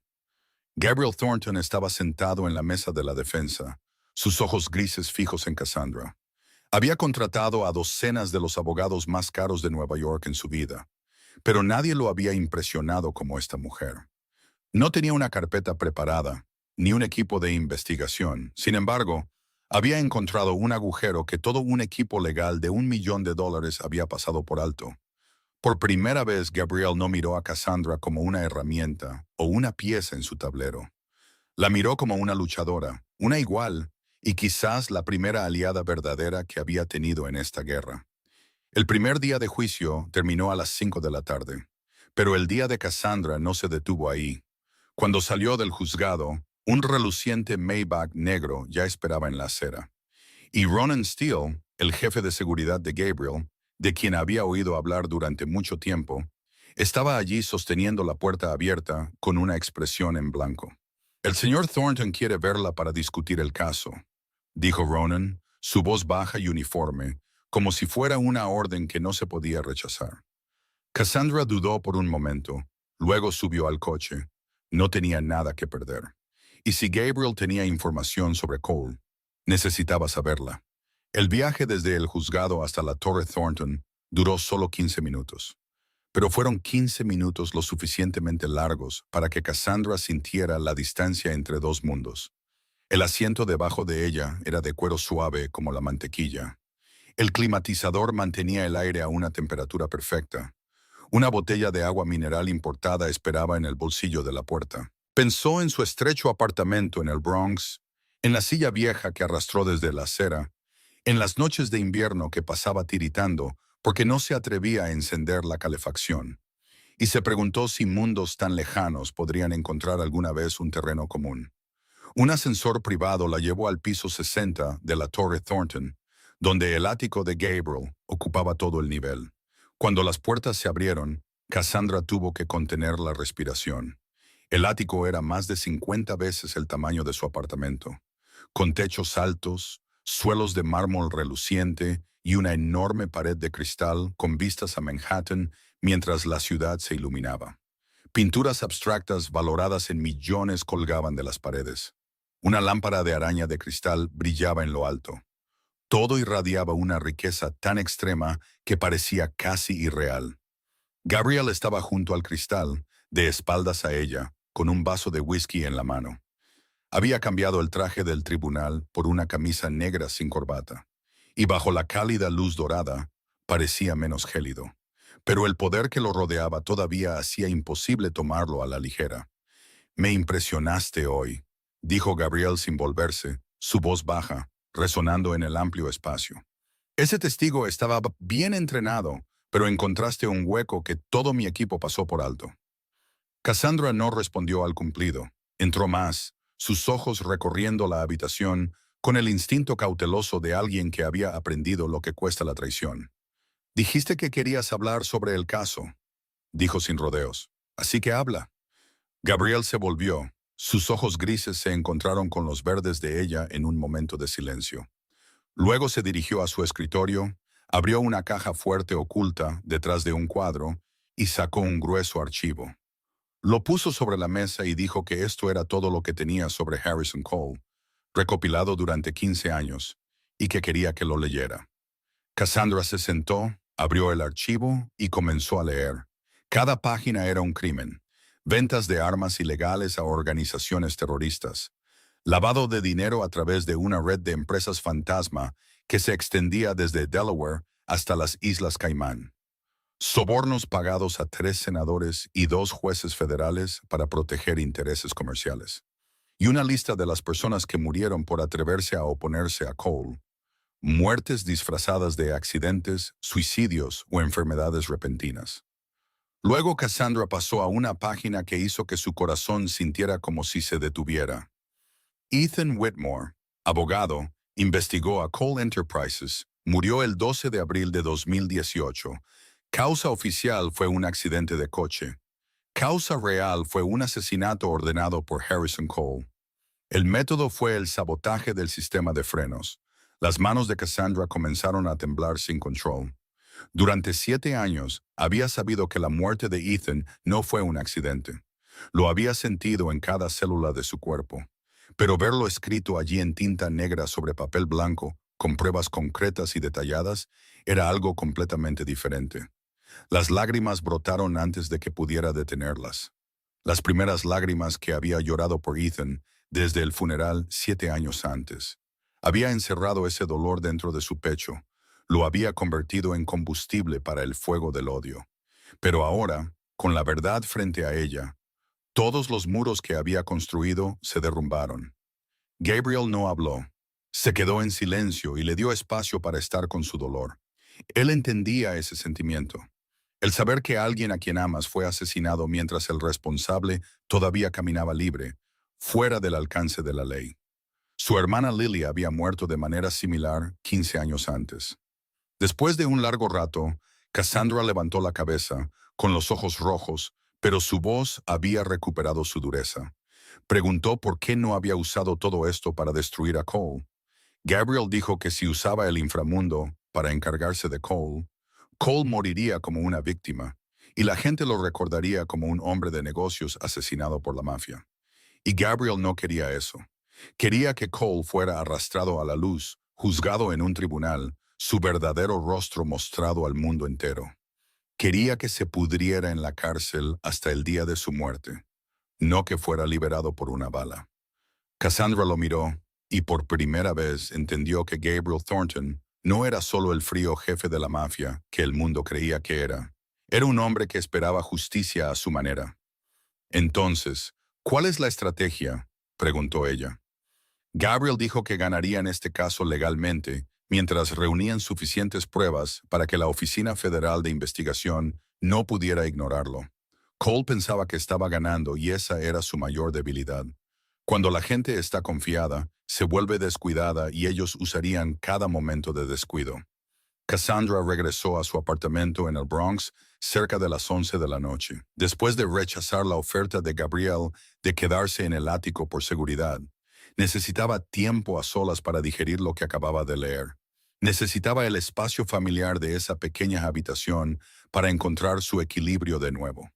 Speaker 1: Gabriel Thornton estaba sentado en la mesa de la defensa, sus ojos grises fijos en Cassandra. Había contratado a docenas de los abogados más caros de Nueva York en su vida, pero nadie lo había impresionado como esta mujer. No tenía una carpeta preparada, ni un equipo de investigación. Sin embargo, había encontrado un agujero que todo un equipo legal de $1 millón había pasado por alto. Por primera vez, Gabriel no miró a Cassandra como una herramienta o una pieza en su tablero. La miró como una luchadora, una igual, y quizás la primera aliada verdadera que había tenido en esta guerra. El primer día de juicio terminó a las 5 de la tarde, pero el día de Cassandra no se detuvo ahí. Cuando salió del juzgado, un reluciente Maybach negro ya esperaba en la acera. Y Ronan Steele, el jefe de seguridad de Gabriel, de quien había oído hablar durante mucho tiempo, estaba allí sosteniendo la puerta abierta con una expresión en blanco. «El señor Thornton quiere verla para discutir el caso», dijo Ronan, su voz baja y uniforme, como si fuera una orden que no se podía rechazar. Cassandra dudó por un momento, luego subió al coche. No tenía nada que perder. Y si Gabriel tenía información sobre Cole, necesitaba saberla. El viaje desde el juzgado hasta la Torre Thornton duró solo 15 minutos. Pero fueron 15 minutos lo suficientemente largos para que Cassandra sintiera la distancia entre dos mundos. El asiento debajo de ella era de cuero suave como la mantequilla. El climatizador mantenía el aire a una temperatura perfecta. Una botella de agua mineral importada esperaba en el bolsillo de la puerta. Pensó en su estrecho apartamento en el Bronx, en la silla vieja que arrastró desde la acera, en las noches de invierno que pasaba tiritando porque no se atrevía a encender la calefacción, y se preguntó si mundos tan lejanos podrían encontrar alguna vez un terreno común. Un ascensor privado la llevó al piso 60 de la Torre Thornton, donde el ático de Gabriel ocupaba todo el nivel. Cuando las puertas se abrieron, Cassandra tuvo que contener la respiración. El ático era más de 50 veces el tamaño de su apartamento, con techos altos, suelos de mármol reluciente y una enorme pared de cristal con vistas a Manhattan mientras la ciudad se iluminaba. Pinturas abstractas valoradas en millones colgaban de las paredes. Una lámpara de araña de cristal brillaba en lo alto. Todo irradiaba una riqueza tan extrema que parecía casi irreal. Gabriel estaba junto al cristal, de espaldas a ella, con un vaso de whisky en la mano. Había cambiado el traje del tribunal por una camisa negra sin corbata, y bajo la cálida luz dorada parecía menos gélido. Pero el poder que lo rodeaba todavía hacía imposible tomarlo a la ligera. «Me impresionaste hoy», dijo Gabriel sin volverse, su voz baja, resonando en el amplio espacio. Ese testigo estaba bien entrenado, pero encontraste un hueco que todo mi equipo pasó por alto. Cassandra no respondió al cumplido. Entró más, sus ojos recorriendo la habitación con el instinto cauteloso de alguien que había aprendido lo que cuesta la traición. «Dijiste que querías hablar sobre el caso», dijo sin rodeos. «Así que habla». Gabriel se volvió. Sus ojos grises se encontraron con los verdes de ella en un momento de silencio. Luego se dirigió a su escritorio, abrió una caja fuerte oculta detrás de un cuadro y sacó un grueso archivo. Lo puso sobre la mesa y dijo que esto era todo lo que tenía sobre Harrison Cole, recopilado durante 15 años, y que quería que lo leyera. Cassandra se sentó, abrió el archivo y comenzó a leer. Cada página era un crimen. Ventas de armas ilegales a organizaciones terroristas. Lavado de dinero a través de una red de empresas fantasma que se extendía desde Delaware hasta las Islas Caimán. Sobornos pagados a 3 senadores y 2 jueces federales para proteger intereses comerciales. Y una lista de las personas que murieron por atreverse a oponerse a Cole. Muertes disfrazadas de accidentes, suicidios o enfermedades repentinas. Luego Cassandra pasó a una página que hizo que su corazón sintiera como si se detuviera. Ethan Whitmore, abogado, investigó a Cole Enterprises, murió el 12 de abril de 2018. Causa oficial fue un accidente de coche. Causa real fue un asesinato ordenado por Harrison Cole. El método fue el sabotaje del sistema de frenos. Las manos de Cassandra comenzaron a temblar sin control. Durante 7 años, había sabido que la muerte de Ethan no fue un accidente. Lo había sentido en cada célula de su cuerpo. Pero verlo escrito allí en tinta negra sobre papel blanco, con pruebas concretas y detalladas, era algo completamente diferente. Las lágrimas brotaron antes de que pudiera detenerlas. Las primeras lágrimas que había llorado por Ethan desde el funeral 7 años antes. Había encerrado ese dolor dentro de su pecho. Lo había convertido en combustible para el fuego del odio. Pero ahora, con la verdad frente a ella, todos los muros que había construido se derrumbaron. Gabriel no habló. Se quedó en silencio y le dio espacio para estar con su dolor. Él entendía ese sentimiento. El saber que alguien a quien amas fue asesinado mientras el responsable todavía caminaba libre, fuera del alcance de la ley. Su hermana Lily había muerto de manera similar 15 años antes. Después de un largo rato, Cassandra levantó la cabeza, con los ojos rojos, pero su voz había recuperado su dureza. Preguntó por qué no había usado todo esto para destruir a Cole. Gabriel dijo que si usaba el inframundo para encargarse de Cole, Cole moriría como una víctima, y la gente lo recordaría como un hombre de negocios asesinado por la mafia. Y Gabriel no quería eso. Quería que Cole fuera arrastrado a la luz, juzgado en un tribunal, su verdadero rostro mostrado al mundo entero. Quería que se pudriera en la cárcel hasta el día de su muerte, no que fuera liberado por una bala. Cassandra lo miró, y por primera vez entendió que Gabriel Thornton no era solo el frío jefe de la mafia que el mundo creía que era. Era un hombre que esperaba justicia a su manera. «Entonces, ¿cuál es la estrategia?», preguntó ella. Gabriel dijo que ganaría en este caso legalmente mientras reunían suficientes pruebas para que la Oficina Federal de Investigación no pudiera ignorarlo. Cole pensaba que estaba ganando y esa era su mayor debilidad. Cuando la gente está confiada, se vuelve descuidada y ellos usarían cada momento de descuido. Cassandra regresó a su apartamento en el Bronx cerca de las 11 de la noche, después de rechazar la oferta de Gabriel de quedarse en el ático por seguridad. Necesitaba tiempo a solas para digerir lo que acababa de leer. Necesitaba el espacio familiar de esa pequeña habitación para encontrar su equilibrio de nuevo.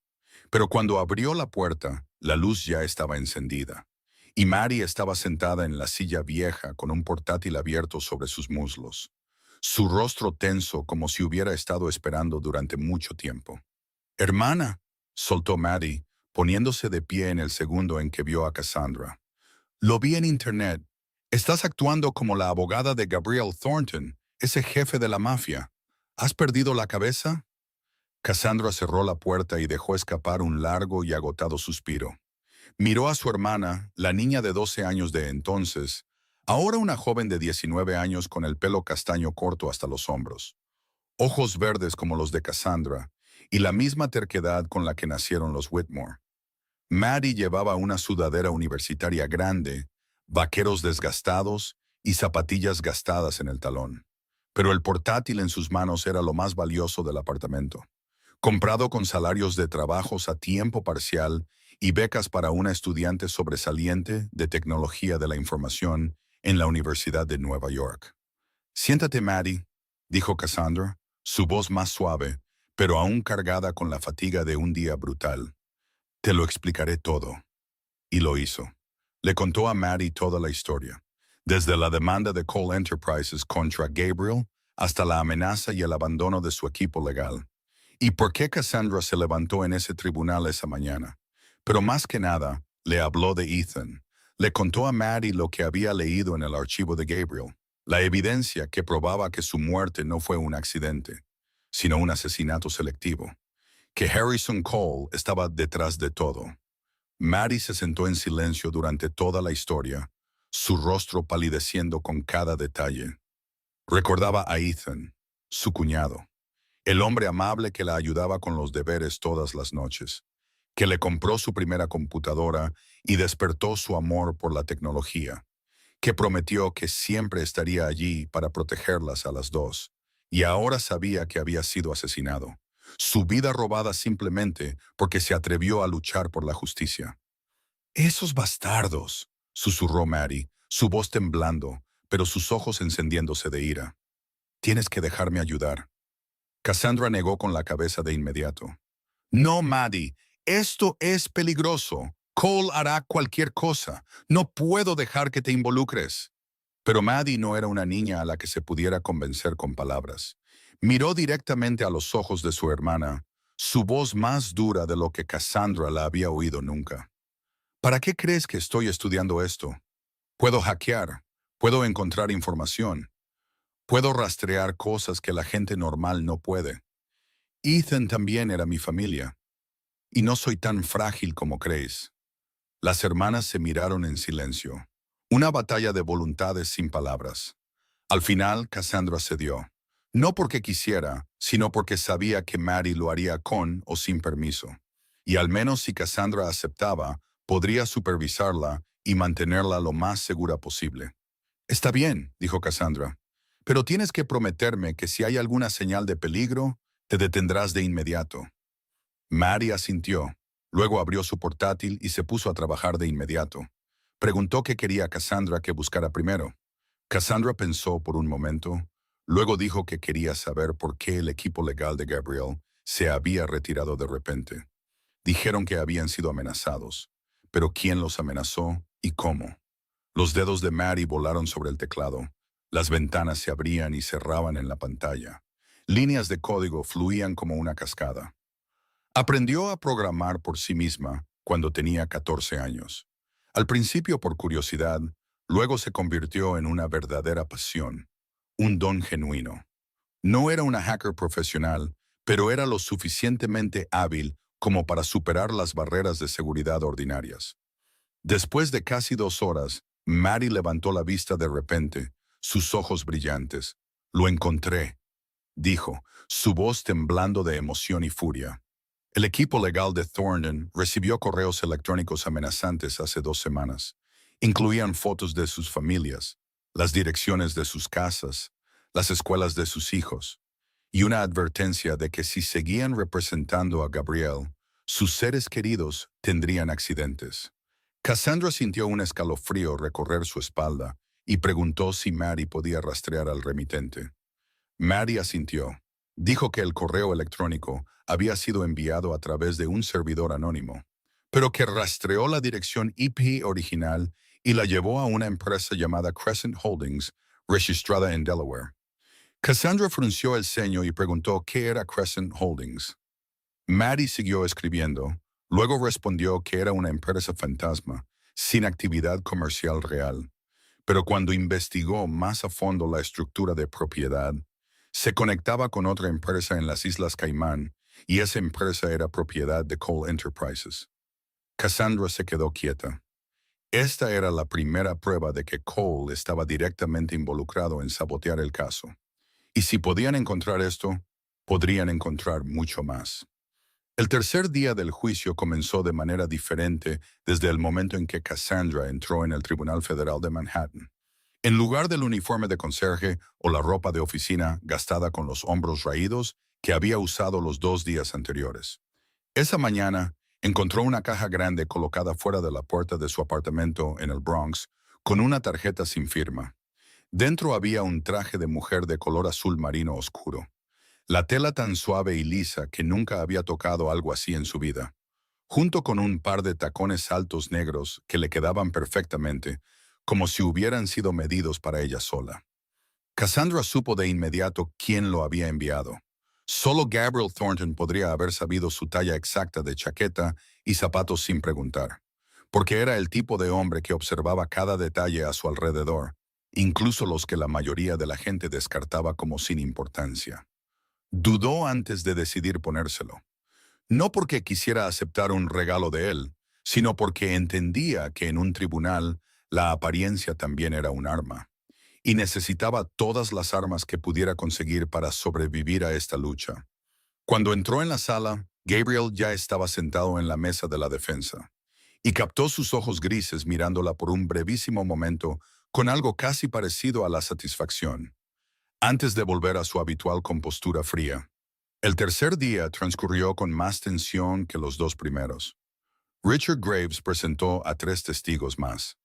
Speaker 1: Pero cuando abrió la puerta, la luz ya estaba encendida, y Mary estaba sentada en la silla vieja con un portátil abierto sobre sus muslos, su rostro tenso como si hubiera estado esperando durante mucho tiempo. «Hermana», soltó Mary, poniéndose de pie en el segundo en que vio a Cassandra. «Lo vi en internet. Estás actuando como la abogada de Gabriel Thornton, ese jefe de la mafia. ¿Has perdido la cabeza?» Cassandra cerró la puerta y dejó escapar un largo y agotado suspiro. Miró a su hermana, la niña de 12 años de entonces, ahora una joven de 19 años con el pelo castaño corto hasta los hombros, ojos verdes como los de Cassandra, y la misma terquedad con la que nacieron los Whitmore. Maddie llevaba una sudadera universitaria grande, vaqueros desgastados y zapatillas gastadas en el talón. Pero el portátil en sus manos era lo más valioso del apartamento, comprado con salarios de trabajos a tiempo parcial y becas para una estudiante sobresaliente de tecnología de la información en la Universidad de Nueva York. «Siéntate, Maddie», dijo Cassandra, su voz más suave, pero aún cargada con la fatiga de un día brutal. «Te lo explicaré todo». Y lo hizo. Le contó a Maddie toda la historia, desde la demanda de Cole Enterprises contra Gabriel hasta la amenaza y el abandono de su equipo legal. ¿Y por qué Cassandra se levantó en ese tribunal esa mañana? Pero más que nada, le habló de Ethan. Le contó a Maddie lo que había leído en el archivo de Gabriel, la evidencia que probaba que su muerte no fue un accidente, sino un asesinato selectivo, que Harrison Cole estaba detrás de todo. Maddie se sentó en silencio durante toda la historia, su rostro palideciendo con cada detalle. Recordaba a Ethan, su cuñado, el hombre amable que la ayudaba con los deberes todas las noches, que le compró su primera computadora y despertó su amor por la tecnología, que prometió que siempre estaría allí para protegerlas a las dos, y ahora sabía que había sido asesinado, su vida robada simplemente porque se atrevió a luchar por la justicia. «Esos bastardos», susurró Mary, su voz temblando, pero sus ojos encendiéndose de ira. «Tienes que dejarme ayudar». Cassandra negó con la cabeza de inmediato. «No, Maddie, esto es peligroso. Cole hará cualquier cosa. No puedo dejar que te involucres». Pero Maddie no era una niña a la que se pudiera convencer con palabras. Miró directamente a los ojos de su hermana, su voz más dura de lo que Cassandra la había oído nunca. «¿Para qué crees que estoy estudiando esto? Puedo hackear, puedo encontrar información, puedo rastrear cosas que la gente normal no puede. Ethan también era mi familia, y no soy tan frágil como crees». Las hermanas se miraron en silencio. Una batalla de voluntades sin palabras. Al final, Cassandra cedió. No porque quisiera, sino porque sabía que Mary lo haría con o sin permiso. Y al menos si Cassandra aceptaba, podría supervisarla y mantenerla lo más segura posible. «Está bien», dijo Cassandra, «pero tienes que prometerme que si hay alguna señal de peligro, te detendrás de inmediato». Mary asintió. Luego abrió su portátil y se puso a trabajar de inmediato. Preguntó qué quería Cassandra que buscara primero. Cassandra pensó por un momento, luego dijo que quería saber por qué el equipo legal de Gabriel se había retirado de repente. Dijeron que habían sido amenazados, pero ¿quién los amenazó y cómo? Los dedos de Mary volaron sobre el teclado. Las ventanas se abrían y cerraban en la pantalla. Líneas de código fluían como una cascada. Aprendió a programar por sí misma cuando tenía 14 años. Al principio por curiosidad, luego se convirtió en una verdadera pasión, un don genuino. No era una hacker profesional, pero era lo suficientemente hábil como para superar las barreras de seguridad ordinarias. Después de casi 2 horas, Mary levantó la vista de repente, sus ojos brillantes. «Lo encontré», dijo, su voz temblando de emoción y furia. El equipo legal de Thornton recibió correos electrónicos amenazantes hace 2 semanas, Incluían fotos de sus familias, las direcciones de sus casas, las escuelas de sus hijos, y una advertencia de que si seguían representando a Gabriel, sus seres queridos tendrían accidentes. Cassandra sintió un escalofrío recorrer su espalda y preguntó si Maddie podía rastrear al remitente. Maddie asintió. Dijo que el correo electrónico había sido enviado a través de un servidor anónimo, pero que rastreó la dirección IP original y la llevó a una empresa llamada Crescent Holdings, registrada en Delaware. Cassandra frunció el ceño y preguntó qué era Crescent Holdings. Maddie siguió escribiendo. Luego respondió que era una empresa fantasma, sin actividad comercial real. Pero cuando investigó más a fondo la estructura de propiedad, se conectaba con otra empresa en las Islas Caimán, y esa empresa era propiedad de Cole Enterprises. Cassandra se quedó quieta. Esta era la primera prueba de que Cole estaba directamente involucrado en sabotear el caso. Y si podían encontrar esto, podrían encontrar mucho más. El tercer día del juicio comenzó de manera diferente desde el momento en que Cassandra entró en el Tribunal Federal de Manhattan. En lugar del uniforme de conserje o la ropa de oficina gastada con los hombros raídos que había usado los 2 días anteriores. Esa mañana encontró una caja grande colocada fuera de la puerta de su apartamento en el Bronx con una tarjeta sin firma. Dentro había un traje de mujer de color azul marino oscuro. La tela tan suave y lisa que nunca había tocado algo así en su vida, junto con un par de tacones altos negros que le quedaban perfectamente, como si hubieran sido medidos para ella sola. Cassandra supo de inmediato quién lo había enviado. Solo Gabriel Thornton podría haber sabido su talla exacta de chaqueta y zapatos sin preguntar, porque era el tipo de hombre que observaba cada detalle a su alrededor, incluso los que la mayoría de la gente descartaba como sin importancia. Dudó antes de decidir ponérselo. No porque quisiera aceptar un regalo de él, sino porque entendía que en un tribunal la apariencia también era un arma, y necesitaba todas las armas que pudiera conseguir para sobrevivir a esta lucha. Cuando entró en la sala, Gabriel ya estaba sentado en la mesa de la defensa, y captó sus ojos grises mirándola por un brevísimo momento con algo casi parecido a la satisfacción, antes de volver a su habitual compostura fría. El tercer día transcurrió con más tensión que los 2 primeros. Richard Graves presentó a 3 testigos más.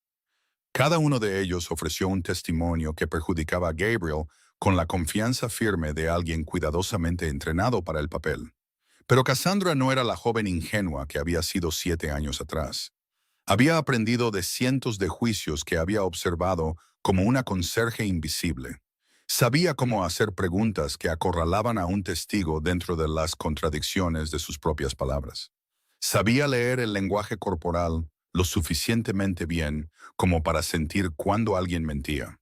Speaker 1: Cada uno de ellos ofreció un testimonio que perjudicaba a Gabriel con la confianza firme de alguien cuidadosamente entrenado para el papel. Pero Cassandra no era la joven ingenua que había sido 7 años atrás. Había aprendido de cientos de juicios que había observado como una conserje invisible. Sabía cómo hacer preguntas que acorralaban a un testigo dentro de las contradicciones de sus propias palabras. Sabía leer el lenguaje corporal lo suficientemente bien como para sentir cuando alguien mentía.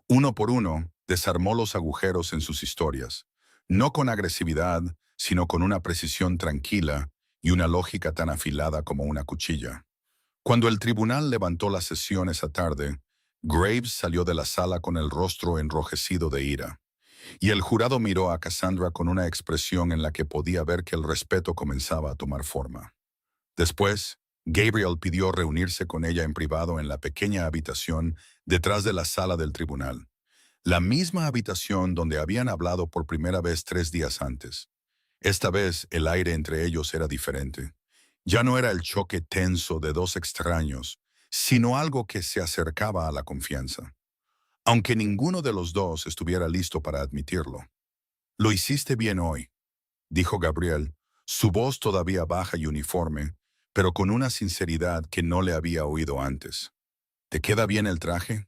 Speaker 1: Uno por uno, desarmó los agujeros en sus historias, no con agresividad, sino con una precisión tranquila y una lógica tan afilada como una cuchilla. Cuando el tribunal levantó la sesión esa tarde, Graves salió de la sala con el rostro enrojecido de ira, y el jurado miró a Cassandra con una expresión en la que podía ver que el respeto comenzaba a tomar forma. Después, Gabriel pidió reunirse con ella en privado en la pequeña habitación detrás de la sala del tribunal, la misma habitación donde habían hablado por primera vez 3 días antes. Esta vez el aire entre ellos era diferente. Ya no era el choque tenso de 2 extraños, sino algo que se acercaba a la confianza, aunque ninguno de los dos estuviera listo para admitirlo. «Lo hiciste bien hoy», dijo Gabriel, su voz todavía baja y uniforme, pero con una sinceridad que no le había oído antes. «¿Te queda bien el traje?»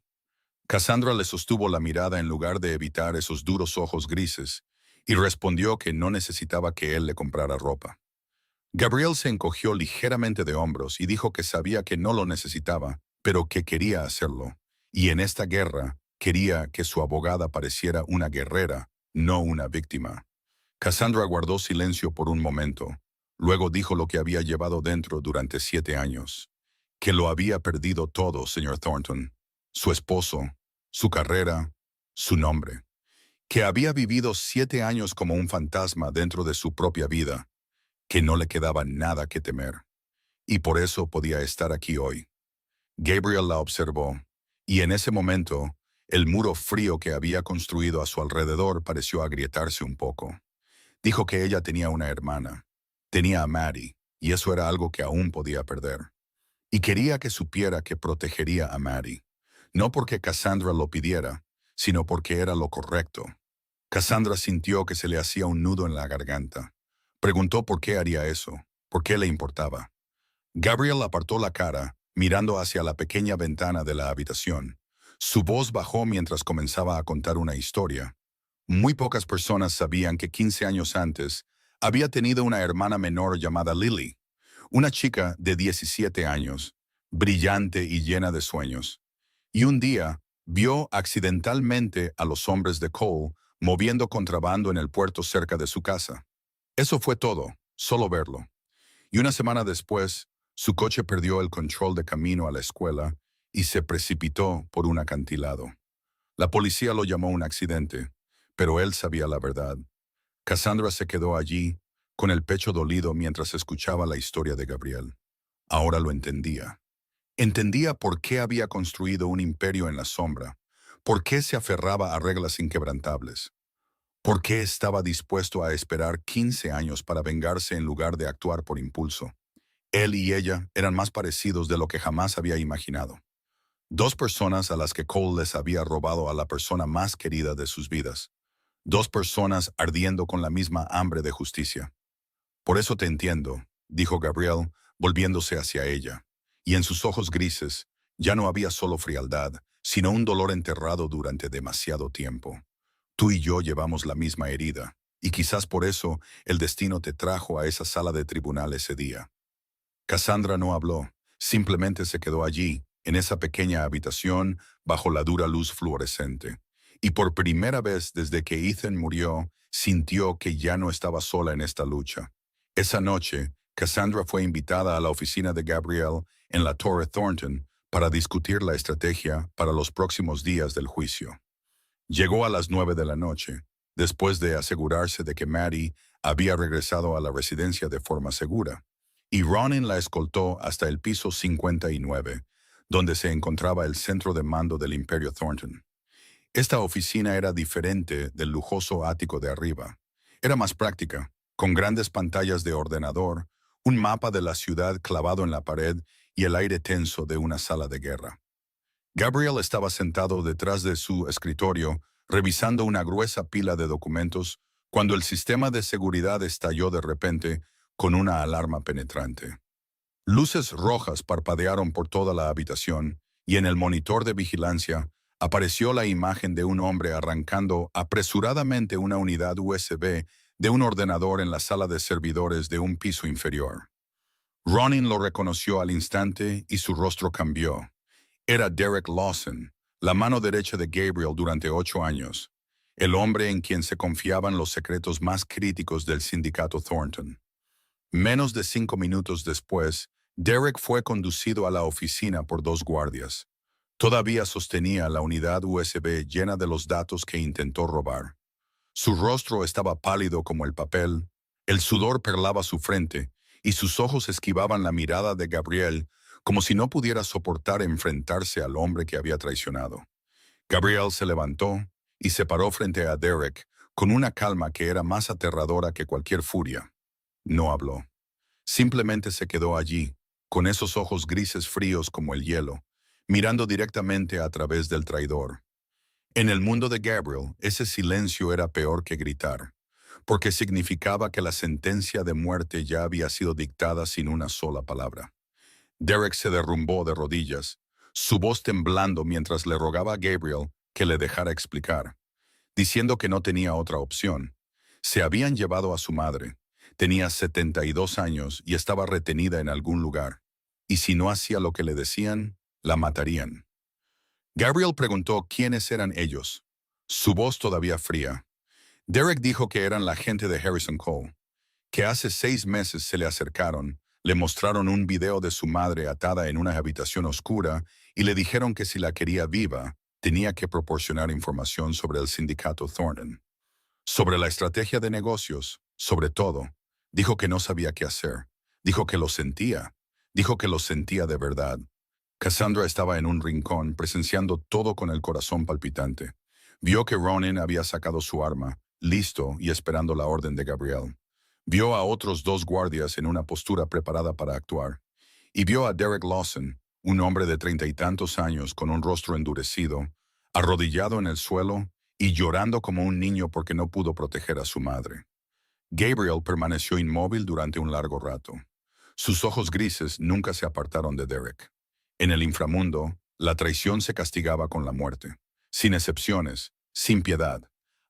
Speaker 1: Cassandra le sostuvo la mirada en lugar de evitar esos duros ojos grises, y respondió que no necesitaba que él le comprara ropa. Gabriel se encogió ligeramente de hombros y dijo que sabía que no lo necesitaba, pero que quería hacerlo, y en esta guerra quería que su abogada pareciera una guerrera, no una víctima. Cassandra guardó silencio por un momento. Luego dijo lo que había llevado dentro durante 7 años. Que lo había perdido todo, señor Thornton. Su esposo, su carrera, su nombre. Que había vivido 7 años como un fantasma dentro de su propia vida. Que no le quedaba nada que temer. Y por eso podía estar aquí hoy. Gabriel la observó, y en ese momento, el muro frío que había construido a su alrededor pareció agrietarse un poco. Dijo que ella tenía una hermana. Tenía a Maddie, y eso era algo que aún podía perder. Y quería que supiera que protegería a Maddie. No porque Cassandra lo pidiera, sino porque era lo correcto. Cassandra sintió que se le hacía un nudo en la garganta. Preguntó por qué haría eso, por qué le importaba. Gabriel apartó la cara, mirando hacia la pequeña ventana de la habitación. Su voz bajó mientras comenzaba a contar una historia. Muy pocas personas sabían que 15 años antes había tenido una hermana menor llamada Lily, una chica de 17 años, brillante y llena de sueños. Y un día vio accidentalmente a los hombres de Cole moviendo contrabando en el puerto cerca de su casa. Eso fue todo, solo verlo. Y una semana después, su coche perdió el control de camino a la escuela y se precipitó por un acantilado. La policía lo llamó un accidente, pero él sabía la verdad. Cassandra se quedó allí, con el pecho dolido mientras escuchaba la historia de Gabriel. Ahora lo entendía. Entendía por qué había construido un imperio en la sombra, por qué se aferraba a reglas inquebrantables, por qué estaba dispuesto a esperar 15 años para vengarse en lugar de actuar por impulso. Él y ella eran más parecidos de lo que jamás había imaginado. Dos personas a las que Cole les había robado a la persona más querida de sus vidas. Dos personas ardiendo con la misma hambre de justicia. Por eso te entiendo, dijo Gabriel, volviéndose hacia ella. Y en sus ojos grises ya no había solo frialdad, sino un dolor enterrado durante demasiado tiempo. Tú y yo llevamos la misma herida, y quizás por eso el destino te trajo a esa sala de tribunal ese día. Cassandra no habló, simplemente se quedó allí, en esa pequeña habitación, bajo la dura luz fluorescente. Y por primera vez desde que Ethan murió, sintió que ya no estaba sola en esta lucha. Esa noche, Cassandra fue invitada a la oficina de Gabriel en la Torre Thornton para discutir la estrategia para los próximos días del juicio. Llegó a las 9 de la noche, después de asegurarse de que Maddie había regresado a la residencia de forma segura, y Ronin la escoltó hasta el piso 59, donde se encontraba el centro de mando del Imperio Thornton. Esta oficina era diferente del lujoso ático de arriba. Era más práctica, con grandes pantallas de ordenador, un mapa de la ciudad clavado en la pared y el aire tenso de una sala de guerra. Gabriel estaba sentado detrás de su escritorio, revisando una gruesa pila de documentos, cuando el sistema de seguridad estalló de repente con una alarma penetrante. Luces rojas parpadearon por toda la habitación, y en el monitor de vigilancia apareció la imagen de un hombre arrancando apresuradamente una unidad USB de un ordenador en la sala de servidores de un piso inferior. Ronin lo reconoció al instante y su rostro cambió. Era Derek Lawson, la mano derecha de Gabriel durante 8 años, el hombre en quien se confiaban los secretos más críticos del sindicato Thornton. Menos de 5 minutos después, Derek fue conducido a la oficina por 2 guardias. Todavía sostenía la unidad USB llena de los datos que intentó robar. Su rostro estaba pálido como el papel, el sudor perlaba su frente y sus ojos esquivaban la mirada de Gabriel como si no pudiera soportar enfrentarse al hombre que había traicionado. Gabriel se levantó y se paró frente a Derek con una calma que era más aterradora que cualquier furia. No habló. Simplemente se quedó allí, con esos ojos grises fríos como el hielo, mirando directamente a través del traidor. En el mundo de Gabriel, ese silencio era peor que gritar, porque significaba que la sentencia de muerte ya había sido dictada sin una sola palabra. Derek se derrumbó de rodillas, su voz temblando mientras le rogaba a Gabriel que le dejara explicar, diciendo que no tenía otra opción. Se habían llevado a su madre. Tenía 72 años y estaba retenida en algún lugar, y si no hacía lo que le decían, la matarían. Gabriel preguntó quiénes eran ellos, su voz todavía fría. Derek dijo que eran la gente de Harrison Cole, que hace 6 meses se le acercaron, le mostraron un video de su madre atada en una habitación oscura y le dijeron que si la quería viva, tenía que proporcionar información sobre el sindicato Thornton. Sobre la estrategia de negocios, sobre todo. Dijo que no sabía qué hacer. Dijo que lo sentía. Dijo que lo sentía de verdad. Cassandra estaba en un rincón, presenciando todo con el corazón palpitante. Vio que Ronin había sacado su arma, listo y esperando la orden de Gabriel. Vio a otros dos guardias en una postura preparada para actuar. Y vio a Derek Lawson, un hombre de 30 y tantos años con un rostro endurecido, arrodillado en el suelo y llorando como un niño porque no pudo proteger a su madre. Gabriel permaneció inmóvil durante un largo rato. Sus ojos grises nunca se apartaron de Derek. En el inframundo, la traición se castigaba con la muerte, sin excepciones, sin piedad.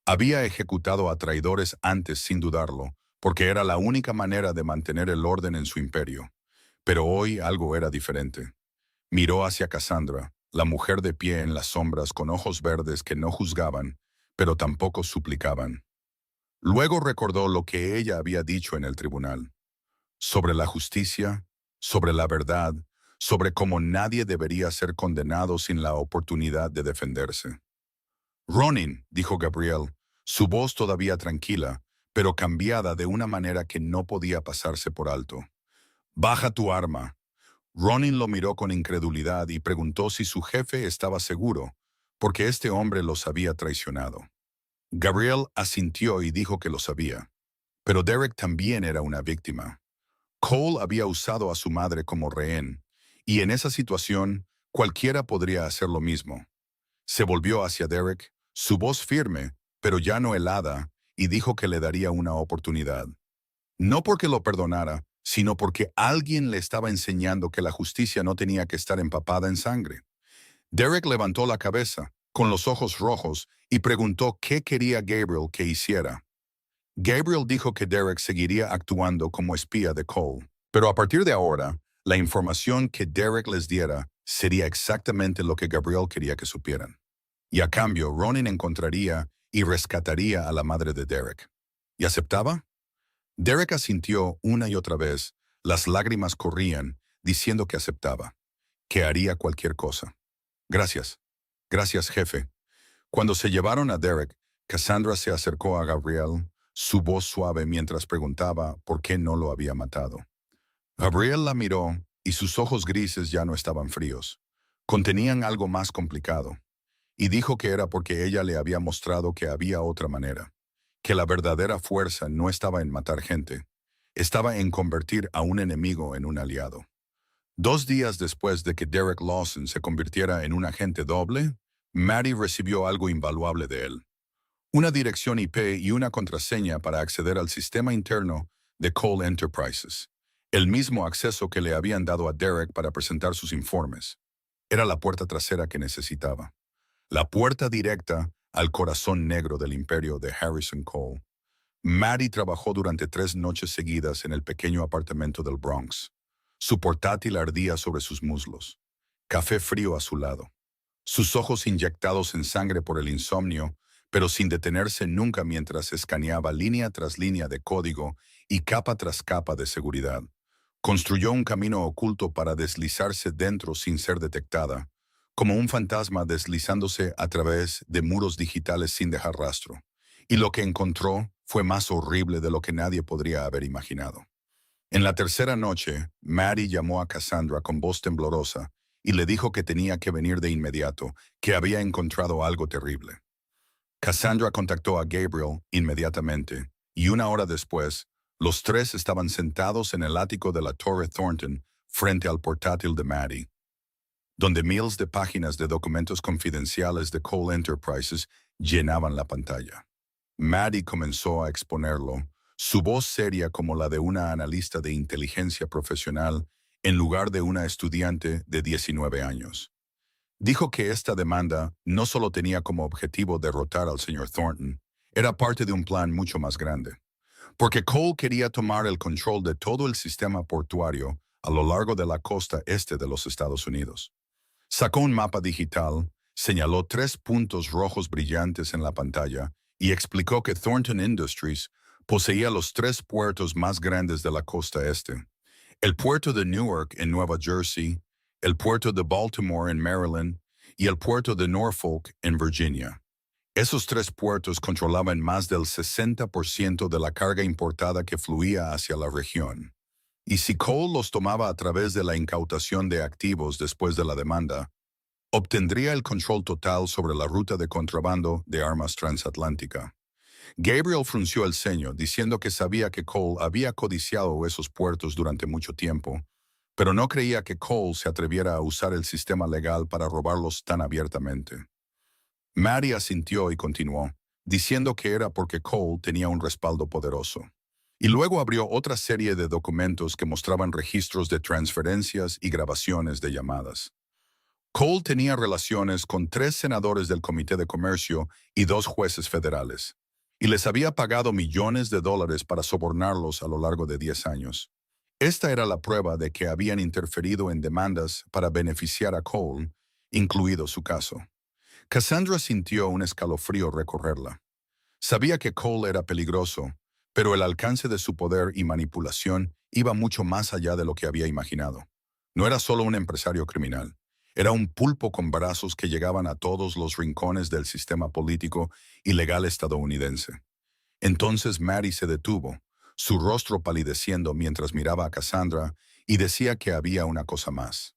Speaker 1: Había ejecutado a traidores antes sin dudarlo, porque era la única manera de mantener el orden en su imperio. Pero hoy algo era diferente. Miró hacia Cassandra, la mujer de pie en las sombras con ojos verdes que no juzgaban, pero tampoco suplicaban. Luego recordó lo que ella había dicho en el tribunal, sobre la justicia, sobre la verdad, sobre cómo nadie debería ser condenado sin la oportunidad de defenderse. Ronin, dijo Gabriel, su voz todavía tranquila, pero cambiada de una manera que no podía pasarse por alto. Baja tu arma. Ronin lo miró con incredulidad y preguntó si su jefe estaba seguro, porque este hombre los había traicionado. Gabriel asintió y dijo que lo sabía. Pero Derek también era una víctima. Cole había usado a su madre como rehén, y en esa situación cualquiera podría hacer lo mismo. Se volvió hacia Derek, su voz firme, pero ya no helada, y dijo que le daría una oportunidad. No porque lo perdonara, sino porque alguien le estaba enseñando que la justicia no tenía que estar empapada en sangre. Derek levantó la cabeza, con los ojos rojos, y preguntó qué quería Gabriel que hiciera. Gabriel dijo que Derek seguiría actuando como espía de Cole, pero a partir de ahora, la información que Derek les diera sería exactamente lo que Gabriel quería que supieran. Y a cambio, Ronin encontraría y rescataría a la madre de Derek. ¿Y aceptaba? Derek asintió una y otra vez, las lágrimas corrían, diciendo que aceptaba, que haría cualquier cosa. Gracias. Gracias, jefe. Cuando se llevaron a Derek, Cassandra se acercó a Gabriel, su voz suave mientras preguntaba por qué no lo había matado. Gabriel la miró y sus ojos grises ya no estaban fríos. Contenían algo más complicado. Y dijo que era porque ella le había mostrado que había otra manera, que la verdadera fuerza no estaba en matar gente, estaba en convertir a un enemigo en un aliado. 2 días después de que Derek Lawson se convirtiera en un agente doble, Maddie recibió algo invaluable de él. Una dirección IP y una contraseña para acceder al sistema interno de Cole Enterprises. El mismo acceso que le habían dado a Derek para presentar sus informes. Era la puerta trasera que necesitaba. La puerta directa al corazón negro del imperio de Harrison Cole. Maddie trabajó durante 3 noches seguidas en el pequeño apartamento del Bronx. Su portátil ardía sobre sus muslos. Café frío a su lado. Sus ojos inyectados en sangre por el insomnio, pero sin detenerse nunca mientras escaneaba línea tras línea de código y capa tras capa de seguridad. Construyó un camino oculto para deslizarse dentro sin ser detectada, como un fantasma deslizándose a través de muros digitales sin dejar rastro. Y lo que encontró fue más horrible de lo que nadie podría haber imaginado. En la tercera noche, Maddie llamó a Cassandra con voz temblorosa y le dijo que tenía que venir de inmediato, que había encontrado algo terrible. Cassandra contactó a Gabriel inmediatamente, y 1 hora después, los tres estaban sentados en el ático de la Torre Thornton frente al portátil de Maddie, donde miles de páginas de documentos confidenciales de Cole Enterprises llenaban la pantalla. Maddie comenzó a exponerlo, su voz seria como la de una analista de inteligencia profesional en lugar de una estudiante de 19 años. Dijo que esta demanda no solo tenía como objetivo derrotar al señor Thornton, era parte de un plan mucho más grande. Porque Cole quería tomar el control de todo el sistema portuario a lo largo de la costa este de los Estados Unidos. Sacó un mapa digital, señaló 3 puntos rojos brillantes en la pantalla y explicó que Thornton Industries poseía los 3 puertos más grandes de la costa este. El puerto de Newark en Nueva Jersey, el puerto de Baltimore en Maryland y el puerto de Norfolk en Virginia. Esos 3 puertos controlaban más del 60% de la carga importada que fluía hacia la región. Y si Cole los tomaba a través de la incautación de activos después de la demanda, obtendría el control total sobre la ruta de contrabando de armas transatlántica. Gabriel frunció el ceño, diciendo que sabía que Cole había codiciado esos puertos durante mucho tiempo, pero no creía que Cole se atreviera a usar el sistema legal para robarlos tan abiertamente. Maddie asintió y continuó, diciendo que era porque Cole tenía un respaldo poderoso. Y luego abrió otra serie de documentos que mostraban registros de transferencias y grabaciones de llamadas. Cole tenía relaciones con 3 senadores del Comité de Comercio y 2 jueces federales, y les había pagado millones de dólares para sobornarlos a lo largo de 10 años. Esta era la prueba de que habían interferido en demandas para beneficiar a Cole, incluido su caso. Cassandra sintió un escalofrío recorrerla. Sabía que Cole era peligroso, pero el alcance de su poder y manipulación iba mucho más allá de lo que había imaginado. No era solo un empresario criminal. Era un pulpo con brazos que llegaban a todos los rincones del sistema político y legal estadounidense. Entonces Mary se detuvo, su rostro palideciendo mientras miraba a Cassandra y decía que había una cosa más.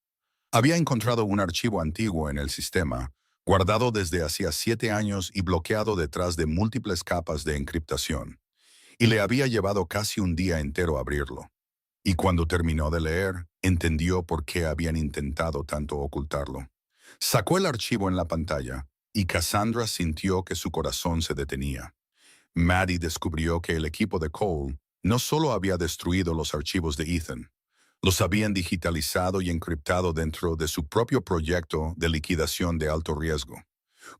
Speaker 1: Había encontrado un archivo antiguo en el sistema, guardado desde hacía 7 años y bloqueado detrás de múltiples capas de encriptación, y le había llevado casi un día entero abrirlo. Y cuando terminó de leer, entendió por qué habían intentado tanto ocultarlo. Sacó el archivo en la pantalla, y Cassandra sintió que su corazón se detenía. Maddie descubrió que el equipo de Cole no solo había destruido los archivos de Ethan, los habían digitalizado y encriptado dentro de su propio proyecto de liquidación de alto riesgo,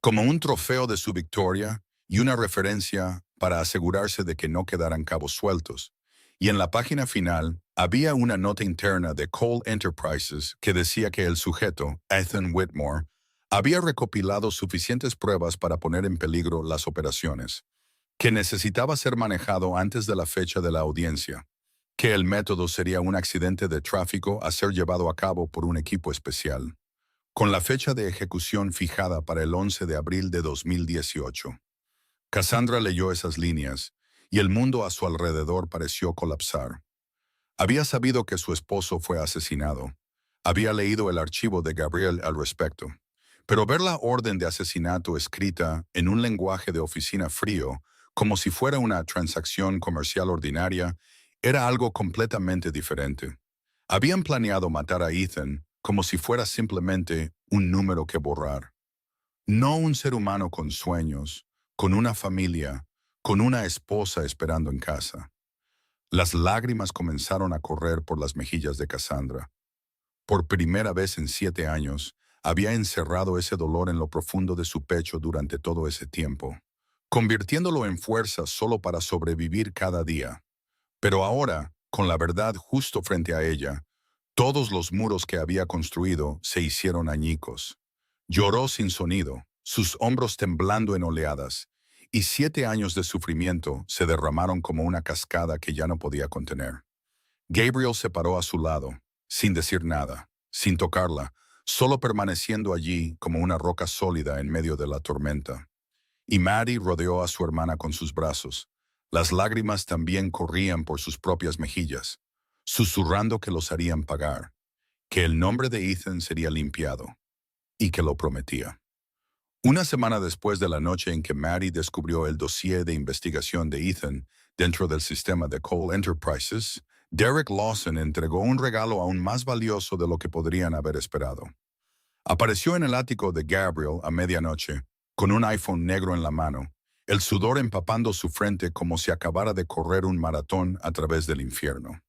Speaker 1: como un trofeo de su victoria y una referencia para asegurarse de que no quedaran cabos sueltos. Y en la página final había una nota interna de Cole Enterprises que decía que el sujeto, Ethan Whitmore, había recopilado suficientes pruebas para poner en peligro las operaciones, que necesitaba ser manejado antes de la fecha de la audiencia, que el método sería un accidente de tráfico a ser llevado a cabo por un equipo especial, con la fecha de ejecución fijada para el 11 de abril de 2018. Cassandra leyó esas líneas, y el mundo a su alrededor pareció colapsar. Había sabido que su esposo fue asesinado. Había leído el archivo de Gabriel al respecto. Pero ver la orden de asesinato escrita en un lenguaje de oficina frío, como si fuera una transacción comercial ordinaria, era algo completamente diferente. Habían planeado matar a Ethan como si fuera simplemente un número que borrar. No un ser humano con sueños, con una familia, con una esposa esperando en casa. Las lágrimas comenzaron a correr por las mejillas de Cassandra. Por primera vez en 7 años, había encerrado ese dolor en lo profundo de su pecho durante todo ese tiempo, convirtiéndolo en fuerza solo para sobrevivir cada día. Pero ahora, con la verdad justo frente a ella, todos los muros que había construido se hicieron añicos. Lloró sin sonido, sus hombros temblando en oleadas, y 7 años de sufrimiento se derramaron como una cascada que ya no podía contener. Gabriel se paró a su lado, sin decir nada, sin tocarla, solo permaneciendo allí como una roca sólida en medio de la tormenta. Y Maddie rodeó a su hermana con sus brazos. Las lágrimas también corrían por sus propias mejillas, susurrando que los harían pagar, que el nombre de Ethan sería limpiado, y que lo prometía. Una semana después de la noche en que Maddie descubrió el dossier de investigación de Ethan dentro del sistema de Cole Enterprises, Derek Lawson entregó un regalo aún más valioso de lo que podrían haber esperado. Apareció en el ático de Gabriel a medianoche, con un iPhone negro en la mano, el sudor empapando su frente como si acabara de correr un maratón a través del infierno.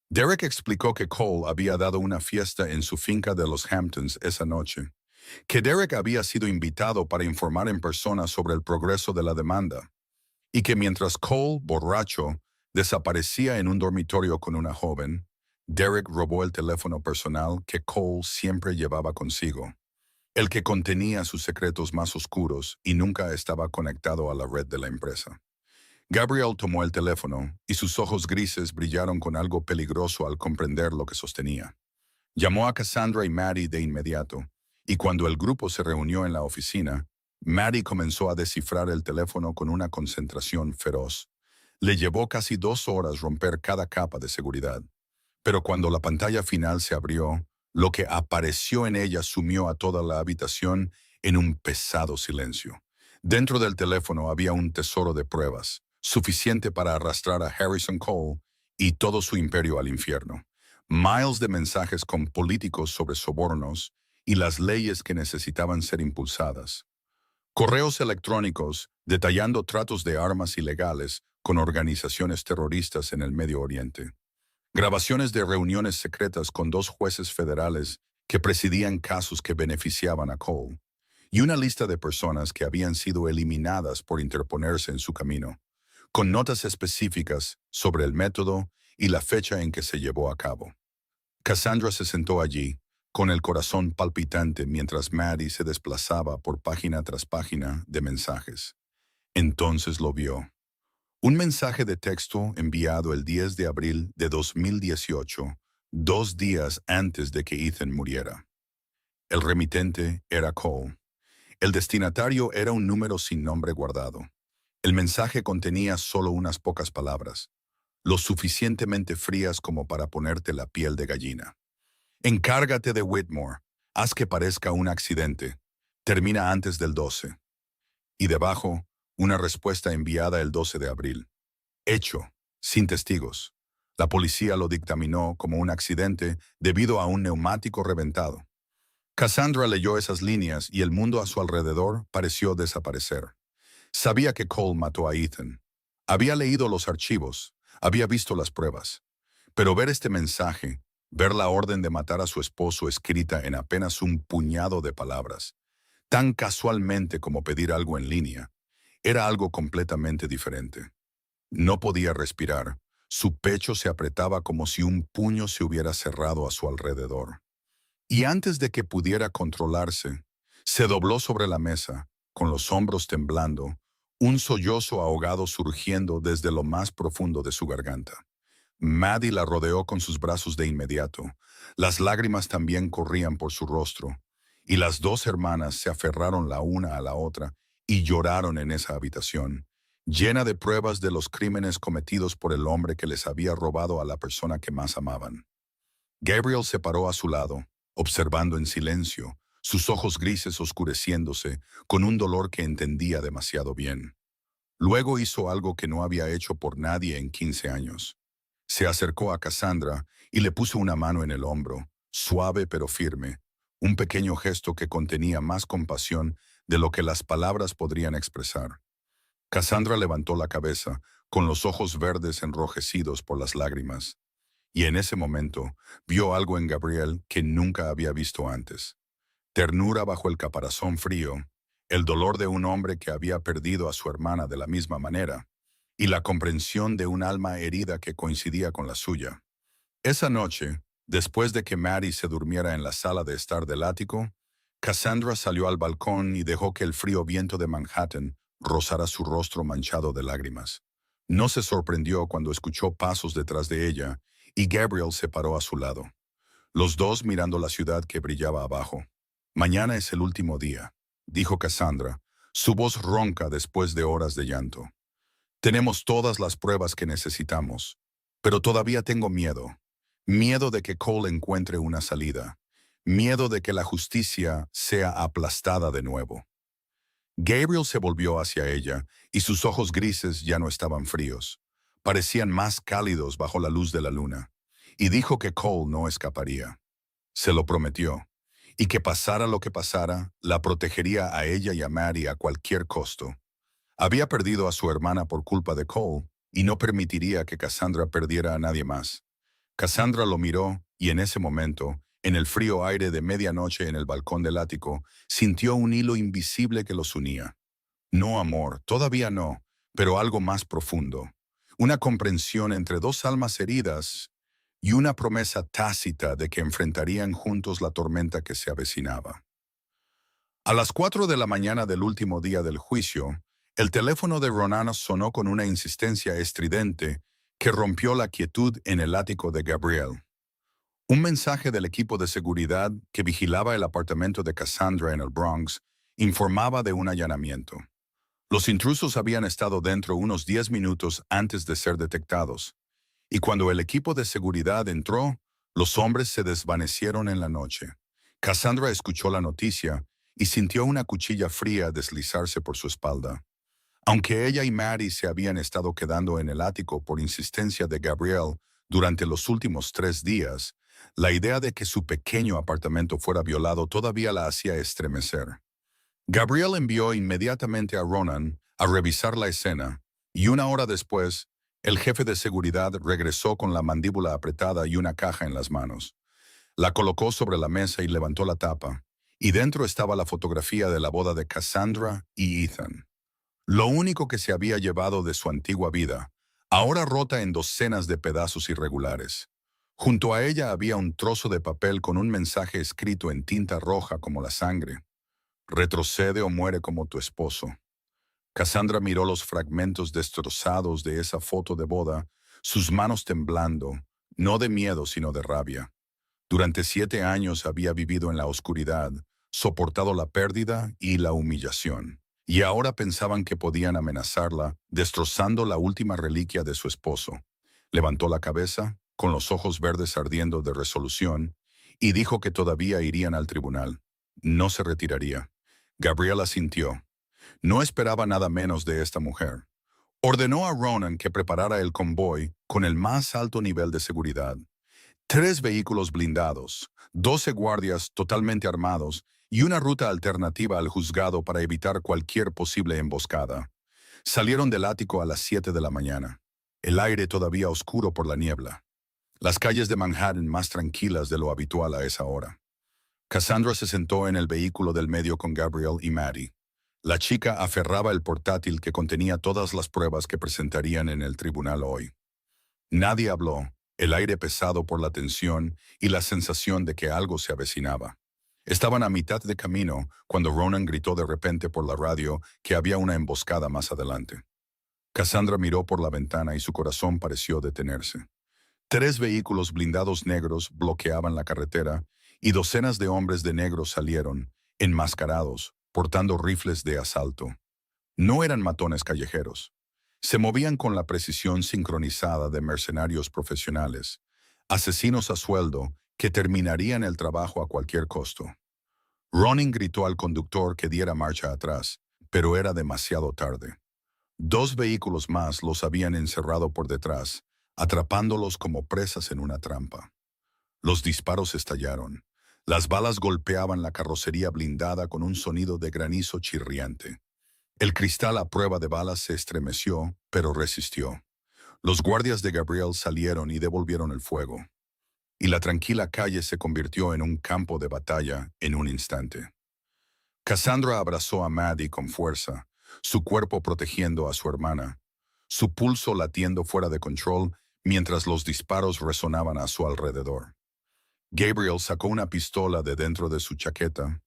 Speaker 1: Derek explicó que Cole había dado una fiesta en su finca de los Hamptons esa noche, que Derek había sido invitado para informar en persona sobre el progreso de la demanda, y que mientras Cole, borracho, desaparecía en un dormitorio con una joven, Derek robó el teléfono personal que Cole siempre llevaba consigo, el que contenía sus secretos más oscuros y nunca estaba conectado a la red de la empresa. Gabriel tomó el teléfono y sus ojos grises brillaron con algo peligroso al comprender lo que sostenía. Llamó a Cassandra y Maddie de inmediato, y cuando el grupo se reunió en la oficina, Maddie comenzó a descifrar el teléfono con una concentración feroz. Le llevó casi 2 horas romper cada capa de seguridad. Pero cuando la pantalla final se abrió, lo que apareció en ella sumió a toda la habitación en un pesado silencio. Dentro del teléfono había un tesoro de pruebas, suficiente para arrastrar a Harrison Cole y todo su imperio al infierno. Miles de mensajes con políticos sobre sobornos y las leyes que necesitaban ser impulsadas. Correos electrónicos detallando tratos de armas ilegales con organizaciones terroristas en el Medio Oriente. Grabaciones de reuniones secretas con dos jueces federales que presidían casos que beneficiaban a Cole. Y una lista de personas que habían sido eliminadas por interponerse en su camino, con notas específicas sobre el método y la fecha en que se llevó a cabo. Cassandra se sentó allí, con el corazón palpitante mientras Maddie se desplazaba por página tras página de mensajes. Entonces lo vio. Un mensaje de texto enviado el 10 de abril de 2018, 2 días antes de que Ethan muriera. El remitente era Cole. El destinatario era un número sin nombre guardado. El mensaje contenía solo unas pocas palabras, lo suficientemente frías como para ponerte la piel de gallina. Encárgate de Whitmore. Haz que parezca un accidente. Termina antes del 12. Y debajo, una respuesta enviada el 12 de abril. Hecho, sin testigos. La policía lo dictaminó como un accidente debido a un neumático reventado. Cassandra leyó esas líneas y el mundo a su alrededor pareció desaparecer. Sabía que Cole mató a Ethan. Había leído los archivos, había visto las pruebas. Pero ver este mensaje, ver la orden de matar a su esposo escrita en apenas un puñado de palabras, tan casualmente como pedir algo en línea, era algo completamente diferente. No podía respirar. Su pecho se apretaba como si un puño se hubiera cerrado a su alrededor. Y antes de que pudiera controlarse, se dobló sobre la mesa, con los hombros temblando, un sollozo ahogado surgiendo desde lo más profundo de su garganta. Maddie la rodeó con sus brazos de inmediato. Las lágrimas también corrían por su rostro, y las dos hermanas se aferraron la una a la otra y lloraron en esa habitación, llena de pruebas de los crímenes cometidos por el hombre que les había robado a la persona que más amaban. Gabriel se paró a su lado, observando en silencio, sus ojos grises oscureciéndose con un dolor que entendía demasiado bien. Luego hizo algo que no había hecho por nadie en 15 años. Se acercó a Cassandra y le puso una mano en el hombro, suave pero firme, un pequeño gesto que contenía más compasión de lo que las palabras podrían expresar. Cassandra levantó la cabeza, con los ojos verdes enrojecidos por las lágrimas, y en ese momento vio algo en Gabriel que nunca había visto antes. Ternura bajo el caparazón frío, el dolor de un hombre que había perdido a su hermana de la misma manera, y la comprensión de un alma herida que coincidía con la suya. Esa noche, después de que Maddie se durmiera en la sala de estar del ático, Cassandra salió al balcón y dejó que el frío viento de Manhattan rozara su rostro manchado de lágrimas. No se sorprendió cuando escuchó pasos detrás de ella y Gabriel se paró a su lado, los dos mirando la ciudad que brillaba abajo. «Mañana es el último día», dijo Cassandra, su voz ronca después de horas de llanto. «Tenemos todas las pruebas que necesitamos, pero todavía tengo miedo. Miedo de que Cole encuentre una salida. Miedo de que la justicia sea aplastada de nuevo». Gabriel se volvió hacia ella y sus ojos grises ya no estaban fríos. Parecían más cálidos bajo la luz de la luna. Y dijo que Cole no escaparía. Se lo prometió. Y que pasara lo que pasara, la protegería a ella y a Maddie a cualquier costo. Había perdido a su hermana por culpa de Cole y no permitiría que Cassandra perdiera a nadie más. Cassandra lo miró y en ese momento, en el frío aire de medianoche en el balcón del ático, sintió un hilo invisible que los unía. No amor, todavía no, pero algo más profundo. Una comprensión entre dos almas heridas y una promesa tácita de que enfrentarían juntos la tormenta que se avecinaba. A las 4 de la mañana del último día del juicio, el teléfono de Ronan sonó con una insistencia estridente que rompió la quietud en el ático de Gabriel. Un mensaje del equipo de seguridad que vigilaba el apartamento de Cassandra en el Bronx informaba de un allanamiento. Los intrusos habían estado dentro unos 10 minutos antes de ser detectados, Y cuando el equipo de seguridad entró, los hombres se desvanecieron en la noche. Cassandra escuchó la noticia y sintió una cuchilla fría deslizarse por su espalda. Aunque ella y Maddie se habían estado quedando en el ático por insistencia de Gabrielle durante los últimos 3 días, la idea de que su pequeño apartamento fuera violado todavía la hacía estremecer. Gabrielle envió inmediatamente a Ronan a revisar la escena, y 1 hora después, el jefe de seguridad regresó con la mandíbula apretada y una caja en las manos. La colocó sobre la mesa y levantó la tapa, y dentro estaba la fotografía de la boda de Cassandra y Ethan. Lo único que se había llevado de su antigua vida, ahora rota en docenas de pedazos irregulares. Junto a ella había un trozo de papel con un mensaje escrito en tinta roja como la sangre. Retrocede o muere como tu esposo. Cassandra miró los fragmentos destrozados de esa foto de boda, sus manos temblando, no de miedo sino de rabia. Durante 7 años había vivido en la oscuridad, soportado la pérdida y la humillación. Y ahora pensaban que podían amenazarla, destrozando la última reliquia de su esposo. Levantó la cabeza, con los ojos verdes ardiendo de resolución, y dijo que todavía irían al tribunal. No se retiraría. Gabriela sintió. No esperaba nada menos de esta mujer. Ordenó a Ronan que preparara el convoy con el más alto nivel de seguridad. 3 vehículos blindados, 12 guardias totalmente armados y una ruta alternativa al juzgado para evitar cualquier posible emboscada. Salieron del ático a las 7 de la mañana, el aire todavía oscuro por la niebla. Las calles de Manhattan más tranquilas de lo habitual a esa hora. Cassandra se sentó en el vehículo del medio con Gabrielle y Maddie. La chica aferraba el portátil que contenía todas las pruebas que presentarían en el tribunal hoy. Nadie habló, el aire pesado por la tensión y la sensación de que algo se avecinaba. Estaban a mitad de camino cuando Ronan gritó de repente por la radio que había una emboscada más adelante. Cassandra miró por la ventana y su corazón pareció detenerse. 3 vehículos blindados negros bloqueaban la carretera y docenas de hombres de negro salieron, enmascarados, portando rifles de asalto. No eran matones callejeros. Se movían con la precisión sincronizada de mercenarios profesionales, asesinos a sueldo que terminarían el trabajo a cualquier costo. Ronin gritó al conductor que diera marcha atrás, pero era demasiado tarde. 2 vehículos más los habían encerrado por detrás, atrapándolos como presas en una trampa. Los disparos estallaron. Las balas golpeaban la carrocería blindada con un sonido de granizo chirriante. El cristal a prueba de balas se estremeció, pero resistió. Los guardias de Gabrielle salieron y devolvieron el fuego. Y la tranquila calle se convirtió en un campo de batalla en un instante. Cassandra abrazó a Maddie con fuerza, su cuerpo protegiendo a su hermana, su pulso latiendo fuera de control mientras los disparos resonaban a su alrededor. Gabriel sacó una pistola de dentro de su chaqueta,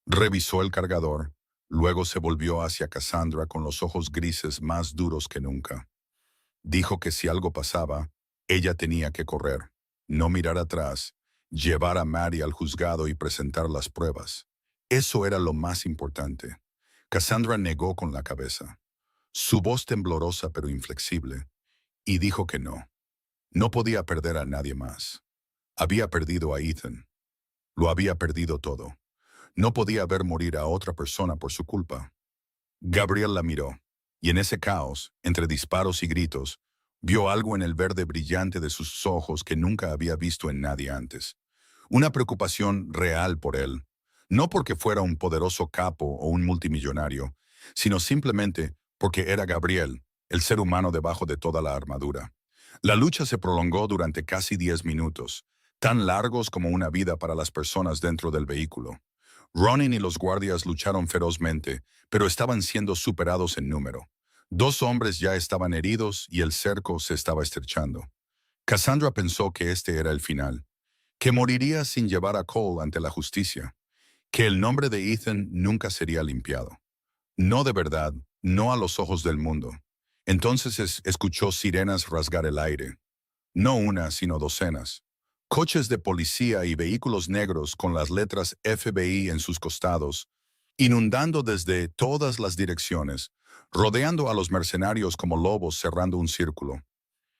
Speaker 1: revisó el cargador, luego se volvió hacia Cassandra con los ojos grises más duros que nunca. Dijo que si algo pasaba, ella tenía que correr, no mirar atrás, llevar a Maddie al juzgado y presentar las pruebas. Eso era lo más importante. Cassandra negó con la cabeza, su voz temblorosa pero inflexible, y dijo que no. No podía perder a nadie más. Había perdido a Ethan. Lo había perdido todo. No podía ver morir a otra persona por su culpa. Gabriel la miró, y en ese caos, entre disparos y gritos, vio algo en el verde brillante de sus ojos que nunca había visto en nadie antes. Una preocupación real por él, no porque fuera un poderoso capo o un multimillonario, sino simplemente porque era Gabriel, el ser humano debajo de toda la armadura. La lucha se prolongó durante casi 10 minutos, tan largos como una vida para las personas dentro del vehículo. Ronin y los guardias lucharon ferozmente, pero estaban siendo superados en número. 2 hombres ya estaban heridos y el cerco se estaba estrechando. Cassandra pensó que este era el final, que moriría sin llevar a Cole ante la justicia, que el nombre de Ethan nunca sería limpiado. No de verdad, no a los ojos del mundo. Entonces escuchó sirenas rasgar el aire. No una, sino docenas. Coches de policía y vehículos negros con las letras FBI en sus costados, inundando desde todas las direcciones, rodeando a los mercenarios como lobos cerrando un círculo.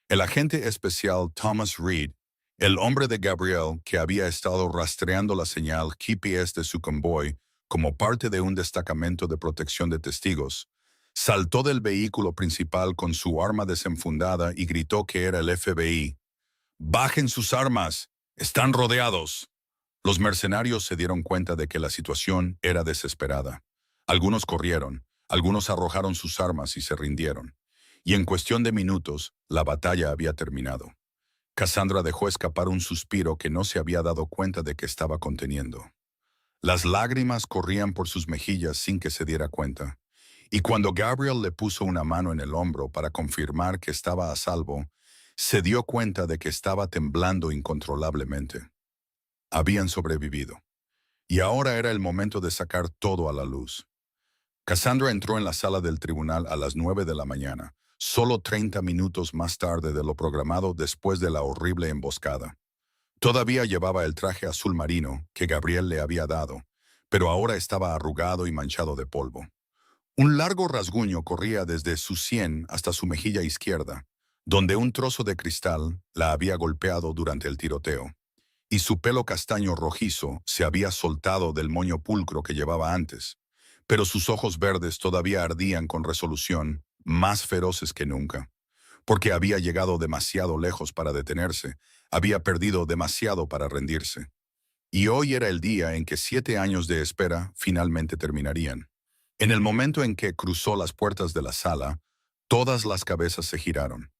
Speaker 1: El agente especial Thomas Reed, el hombre de Gabriel que había estado rastreando la señal GPS de su convoy como parte de un destacamento de protección de testigos, saltó del vehículo principal con su arma desenfundada y gritó que era el FBI. «¡Bajen sus armas! ¡Están rodeados!». Los mercenarios se dieron cuenta de que la situación era desesperada. Algunos corrieron, algunos arrojaron sus armas y se rindieron. Y en cuestión de minutos, la batalla había terminado. Cassandra dejó escapar un suspiro que no se había dado cuenta de que estaba conteniendo. Las lágrimas corrían por sus mejillas sin que se diera cuenta. Y cuando Gabriel le puso una mano en el hombro para confirmar que estaba a salvo, se dio cuenta de que estaba temblando incontrolablemente. Habían sobrevivido. Y ahora era el momento de sacar todo a la luz. Cassandra entró en la sala del tribunal a las 9 de la mañana, solo 30 minutos más tarde de lo programado después de la horrible emboscada. Todavía llevaba el traje azul marino que Gabriel le había dado, pero ahora estaba arrugado y manchado de polvo. Un largo rasguño corría desde su sien hasta su mejilla izquierda, donde un trozo de cristal la había golpeado durante el tiroteo, y su pelo castaño rojizo se había soltado del moño pulcro que llevaba antes, pero sus ojos verdes todavía ardían con resolución, más feroces que nunca, porque había llegado demasiado lejos para detenerse, había perdido demasiado para rendirse. Y hoy era el día en que 7 años de espera finalmente terminarían. En el momento en que cruzó las puertas de la sala, todas las cabezas se giraron.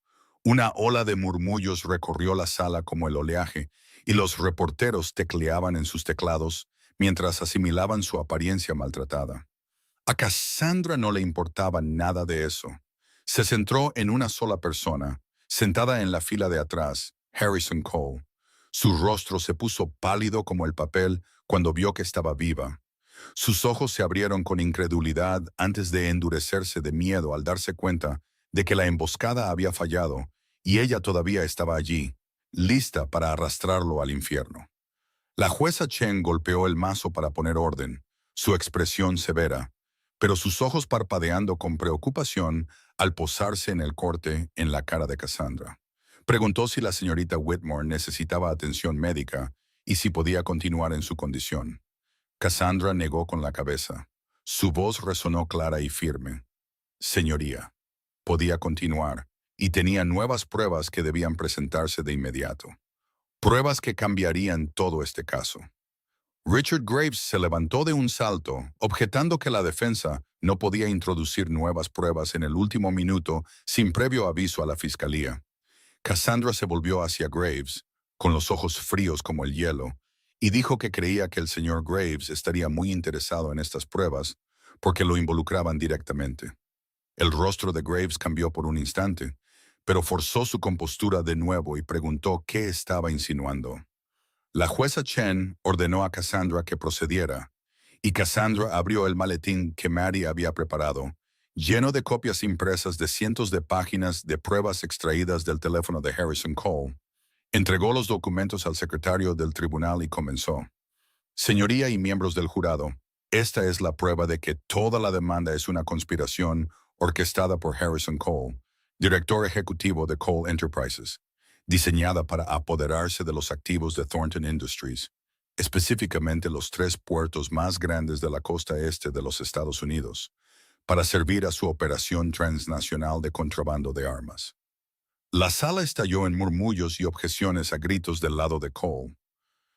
Speaker 1: Una ola de murmullos recorrió la sala como el oleaje, y los reporteros tecleaban en sus teclados mientras asimilaban su apariencia maltratada. A Cassandra no le importaba nada de eso. Se centró en una sola persona, sentada en la fila de atrás, Harrison Cole. Su rostro se puso pálido como el papel cuando vio que estaba viva. Sus ojos se abrieron con incredulidad antes de endurecerse de miedo al darse cuenta de que la emboscada había fallado y ella todavía estaba allí, lista para arrastrarlo al infierno. La jueza Chen golpeó el mazo para poner orden, su expresión severa, pero sus ojos parpadeando con preocupación al posarse en el corte en la cara de Cassandra. Preguntó si la señorita Whitmore necesitaba atención médica y si podía continuar en su condición. Cassandra negó con la cabeza. Su voz resonó clara y firme. Señoría, podía continuar, y tenía nuevas pruebas que debían presentarse de inmediato. Pruebas que cambiarían todo este caso. Richard Graves se levantó de un salto, objetando que la defensa no podía introducir nuevas pruebas en el último minuto sin previo aviso a la fiscalía. Cassandra se volvió hacia Graves, con los ojos fríos como el hielo, y dijo que creía que el señor Graves estaría muy interesado en estas pruebas porque lo involucraban directamente. El rostro de Graves cambió por un instante, pero forzó su compostura de nuevo y preguntó qué estaba insinuando. La jueza Chen ordenó a Cassandra que procediera, y Cassandra abrió el maletín que Maddie había preparado, lleno de copias impresas de cientos de páginas de pruebas extraídas del teléfono de Harrison Cole. Entregó los documentos al secretario del tribunal y comenzó. Señoría y miembros del jurado, esta es la prueba de que toda la demanda es una conspiración orquestada por Harrison Cole, director ejecutivo de Cole Enterprises, diseñada para apoderarse de los activos de Thornton Industries, específicamente los 3 puertos más grandes de la costa este de los Estados Unidos, para servir a su operación transnacional de contrabando de armas. La sala estalló en murmullos y objeciones a gritos del lado de Cole.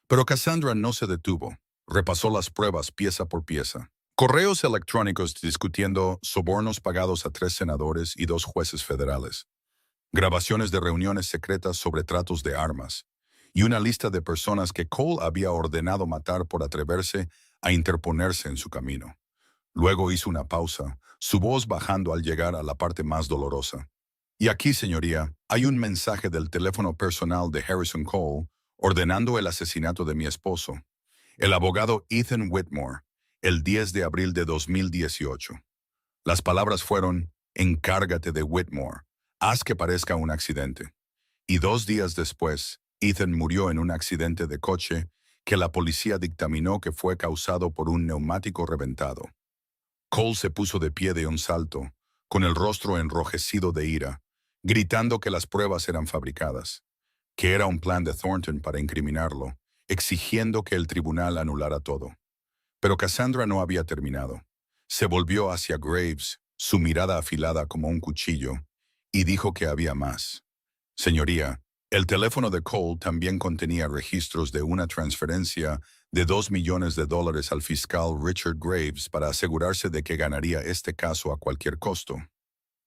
Speaker 1: Pero Cassandra no se detuvo. Repasó las pruebas pieza por pieza. Correos electrónicos discutiendo sobornos pagados a 3 senadores y 2 jueces federales. Grabaciones de reuniones secretas sobre tratos de armas. Y una lista de personas que Cole había ordenado matar por atreverse a interponerse en su camino. Luego hizo una pausa, su voz bajando al llegar a la parte más dolorosa. Y aquí, señoría, hay un mensaje del teléfono personal de Harrison Cole ordenando el asesinato de mi esposo, el abogado Ethan Whitmore, el 10 de abril de 2018. Las palabras fueron, encárgate de Whitmore, haz que parezca un accidente. Y 2 días después, Ethan murió en un accidente de coche que la policía dictaminó que fue causado por un neumático reventado. Cole se puso de pie de un salto, con el rostro enrojecido de ira, gritando que las pruebas eran fabricadas, que era un plan de Thornton para incriminarlo, exigiendo que el tribunal anulara todo. Pero Cassandra no había terminado. Se volvió hacia Graves, su mirada afilada como un cuchillo, y dijo que había más. Señoría, el teléfono de Cole también contenía registros de una transferencia de $2 millones al fiscal Richard Graves para asegurarse de que ganaría este caso a cualquier costo.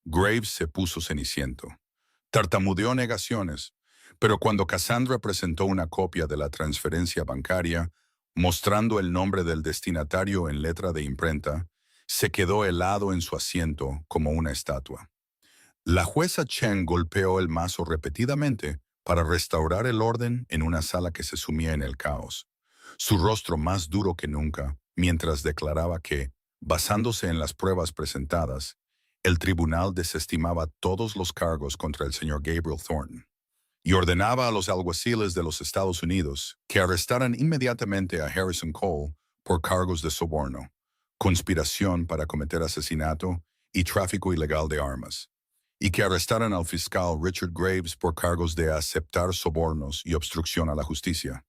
Speaker 1: Graves se puso ceniciento. Tartamudeó negaciones, pero cuando Cassandra presentó una copia de la transferencia bancaria, mostrando el nombre del destinatario en letra de imprenta, se quedó helado en su asiento como una estatua. La jueza Chen golpeó el mazo repetidamente para restaurar el orden en una sala que se sumía en el caos, su rostro más duro que nunca, mientras declaraba que, basándose en las pruebas presentadas, el tribunal desestimaba todos los cargos contra el señor Gabriel Thornton y ordenaba a los alguaciles de los Estados Unidos que arrestaran inmediatamente a Harrison Cole por cargos de soborno, conspiración para cometer asesinato y tráfico ilegal de armas, y que arrestaran al fiscal Richard Graves por cargos de aceptar sobornos y obstrucción a la justicia.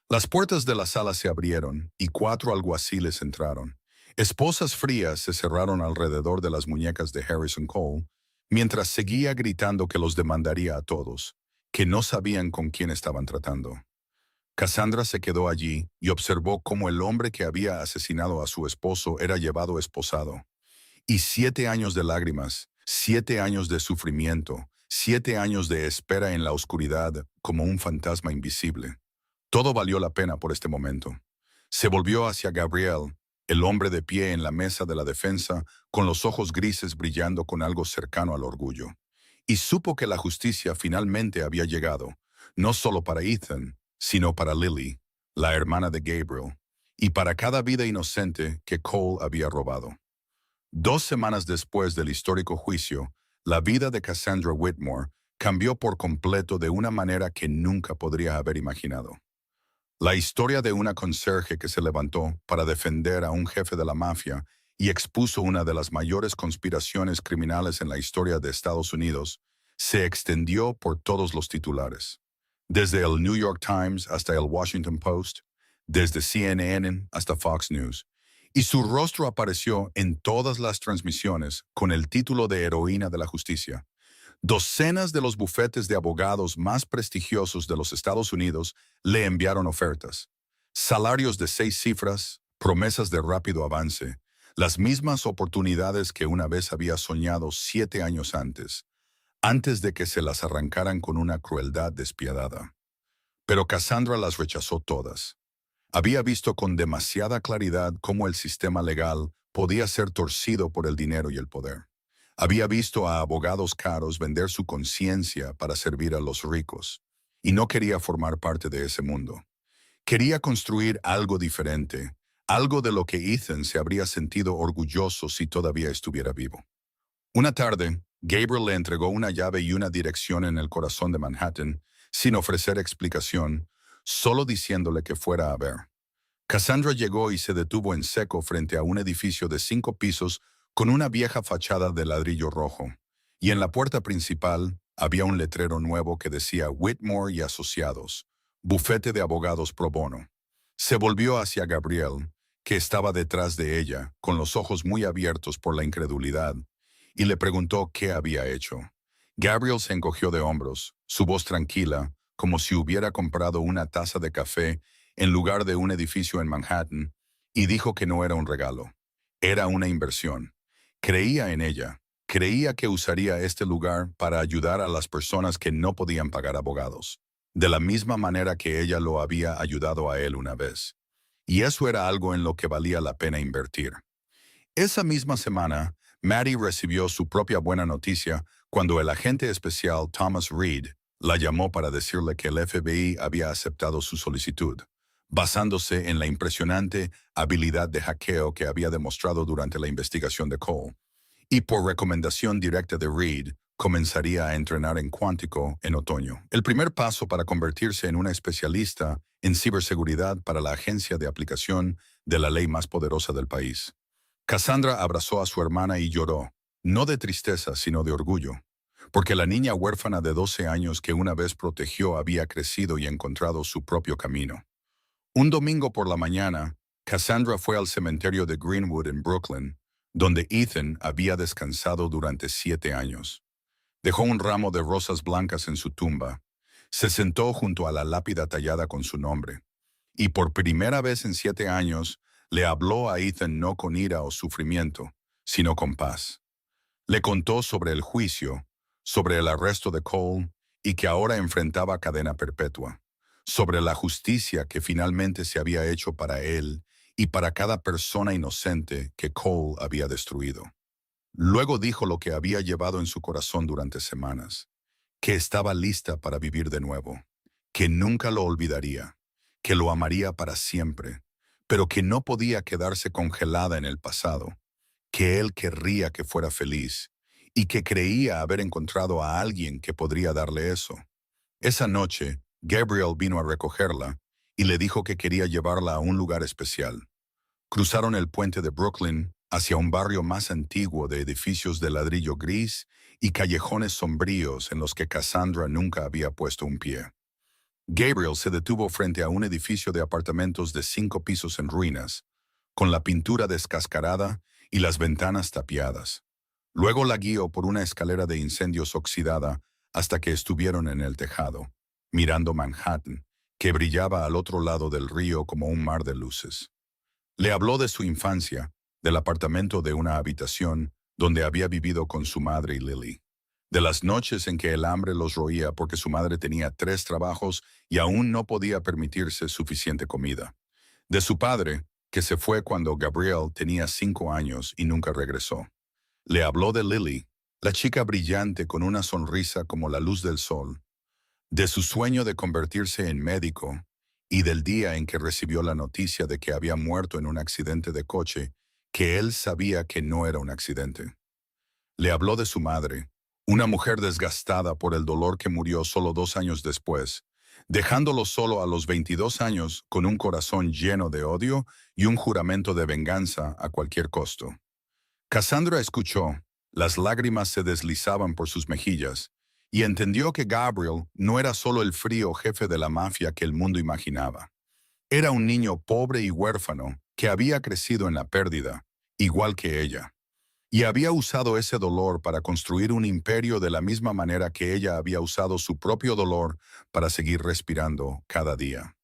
Speaker 1: Las puertas de la sala se abrieron y 4 alguaciles entraron. Esposas frías se cerraron alrededor de las muñecas de Harrison Cole, mientras seguía gritando que los demandaría a todos, que no sabían con quién estaban tratando. Cassandra se quedó allí y observó cómo el hombre que había asesinado a su esposo era llevado esposado. Y 7 años de lágrimas, 7 años de sufrimiento, 7 años de espera en la oscuridad como un fantasma invisible. Todo valió la pena por este momento. Se volvió hacia Gabriel, el hombre de pie en la mesa de la defensa, con los ojos grises brillando con algo cercano al orgullo. Y supo que la justicia finalmente había llegado, no solo para Ethan, sino para Lily, la hermana de Gabriel, y para cada vida inocente que Cole había robado. 2 semanas después del histórico juicio, la vida de Cassandra Whitmore cambió por completo de una manera que nunca podría haber imaginado. La historia de una conserje que se levantó para defender a un jefe de la mafia y expuso una de las mayores conspiraciones criminales en la historia de Estados Unidos, se extendió por todos los titulares. Desde el New York Times hasta el Washington Post, desde CNN hasta Fox News, y su rostro apareció en todas las transmisiones con el título de heroína de la justicia. Docenas de los bufetes de abogados más prestigiosos de los Estados Unidos le enviaron ofertas. Salarios de 6 cifras, promesas de rápido avance, las mismas oportunidades que una vez había soñado 7 años antes de que se las arrancaran con una crueldad despiadada. Pero Cassandra las rechazó todas. Había visto con demasiada claridad cómo el sistema legal podía ser torcido por el dinero y el poder. Había visto a abogados caros vender su conciencia para servir a los ricos, y no quería formar parte de ese mundo. Quería construir algo diferente, algo de lo que Ethan se habría sentido orgulloso si todavía estuviera vivo. Una tarde, Gabriel le entregó una llave y una dirección en el corazón de Manhattan, sin ofrecer explicación, solo diciéndole que fuera a ver. Cassandra llegó y se detuvo en seco frente a un edificio de 5 pisos con una vieja fachada de ladrillo rojo, y en la puerta principal había un letrero nuevo que decía Whitmore y Asociados, bufete de abogados pro bono. Se volvió hacia Gabriel, que estaba detrás de ella, con los ojos muy abiertos por la incredulidad, y le preguntó qué había hecho. Gabriel se encogió de hombros, su voz tranquila, como si hubiera comprado una taza de café en lugar de un edificio en Manhattan, y dijo que no era un regalo. Era una inversión. Creía en ella. Creía que usaría este lugar para ayudar a las personas que no podían pagar abogados, de la misma manera que ella lo había ayudado a él una vez. Y eso era algo en lo que valía la pena invertir. Esa misma semana, Maddie recibió su propia buena noticia cuando el agente especial Thomas Reed la llamó para decirle que el FBI había aceptado su solicitud, basándose en la impresionante habilidad de hackeo que había demostrado durante la investigación de Cole. Y por recomendación directa de Reed, comenzaría a entrenar en cuántico en otoño. El primer paso para convertirse en una especialista en ciberseguridad para la agencia de aplicación de la ley más poderosa del país. Cassandra abrazó a su hermana y lloró, no de tristeza, sino de orgullo, porque la niña huérfana de 12 años que una vez protegió había crecido y encontrado su propio camino. Un domingo por la mañana, Cassandra fue al cementerio de Greenwood en Brooklyn, donde Ethan había descansado durante 7 años. Dejó un ramo de rosas blancas en su tumba. Se sentó junto a la lápida tallada con su nombre. Y por primera vez en 7 años, le habló a Ethan no con ira o sufrimiento, sino con paz. Le contó sobre el juicio, sobre el arresto de Cole y que ahora enfrentaba cadena perpetua, sobre la justicia que finalmente se había hecho para él y para cada persona inocente que Cole había destruido. Luego dijo lo que había llevado en su corazón durante semanas, que estaba lista para vivir de nuevo, que nunca lo olvidaría, que lo amaría para siempre, pero que no podía quedarse congelada en el pasado, que él querría que fuera feliz y que creía haber encontrado a alguien que podría darle eso. Esa noche, Gabriel vino a recogerla y le dijo que quería llevarla a un lugar especial. Cruzaron el puente de Brooklyn hacia un barrio más antiguo de edificios de ladrillo gris y callejones sombríos en los que Cassandra nunca había puesto un pie. Gabriel se detuvo frente a un edificio de apartamentos de 5 pisos en ruinas, con la pintura descascarada y las ventanas tapiadas. Luego la guió por una escalera de incendios oxidada hasta que estuvieron en el tejado, mirando Manhattan, que brillaba al otro lado del río como un mar de luces. Le habló de su infancia, del apartamento de una habitación donde había vivido con su madre y Lily, de las noches en que el hambre los roía porque su madre tenía 3 trabajos y aún no podía permitirse suficiente comida, de su padre, que se fue cuando Gabriel tenía 5 años y nunca regresó. Le habló de Lily, la chica brillante con una sonrisa como la luz del sol, de su sueño de convertirse en médico y del día en que recibió la noticia de que había muerto en un accidente de coche, que él sabía que no era un accidente. Le habló de su madre, una mujer desgastada por el dolor que murió solo 2 años después, dejándolo solo a los 22 años con un corazón lleno de odio y un juramento de venganza a cualquier costo. Cassandra escuchó, las lágrimas se deslizaban por sus mejillas, y entendió que Gabriel no era solo el frío jefe de la mafia que el mundo imaginaba. Era un niño pobre y huérfano que había crecido en la pérdida, igual que ella. Y había usado ese dolor para construir un imperio de la misma manera que ella había usado su propio dolor para seguir respirando cada día.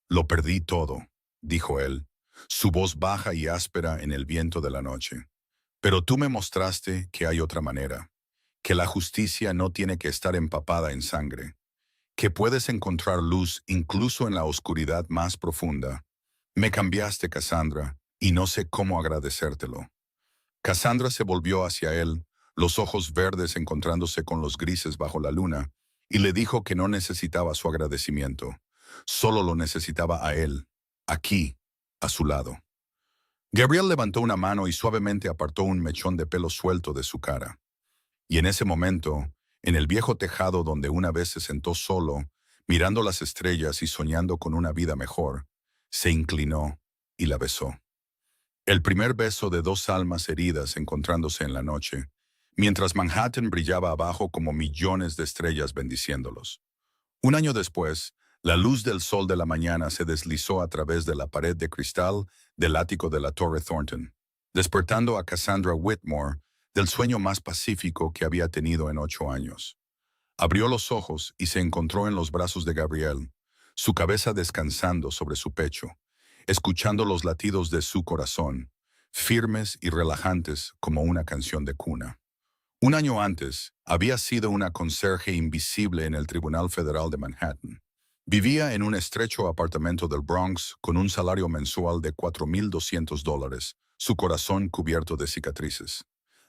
Speaker 1: Lo perdí todo, dijo él, su voz baja y áspera en el viento de la noche. Pero tú me mostraste que hay otra manera, que la justicia no tiene que estar empapada en sangre, que puedes encontrar luz incluso en la oscuridad más profunda. Me cambiaste, Cassandra, y no sé cómo agradecértelo. Cassandra se volvió hacia él, los ojos verdes encontrándose con los grises bajo la luna, y le dijo que no necesitaba su agradecimiento, solo lo necesitaba a él, aquí, a su lado. Gabriel levantó una mano y suavemente apartó un mechón de pelo suelto de su cara. Y en ese momento, en el viejo tejado donde una vez se sentó solo, mirando las estrellas y soñando con una vida mejor, se inclinó y la besó. El primer beso de 2 almas heridas encontrándose en la noche, mientras Manhattan brillaba abajo como millones de estrellas bendiciéndolos. Un año después, la luz del sol de la mañana se deslizó a través de la pared de cristal del ático de la Torre Thornton, despertando a Cassandra Whitmore del sueño más pacífico que había tenido en 8 años. Abrió los ojos y se encontró en los brazos de Gabriel, su cabeza descansando sobre su pecho, escuchando los latidos de su corazón, firmes y relajantes como una canción de cuna. Un año antes, había sido una conserje invisible en el Tribunal Federal de Manhattan. Vivía en un estrecho apartamento del Bronx con un salario mensual de $4,200, su corazón cubierto de cicatrices.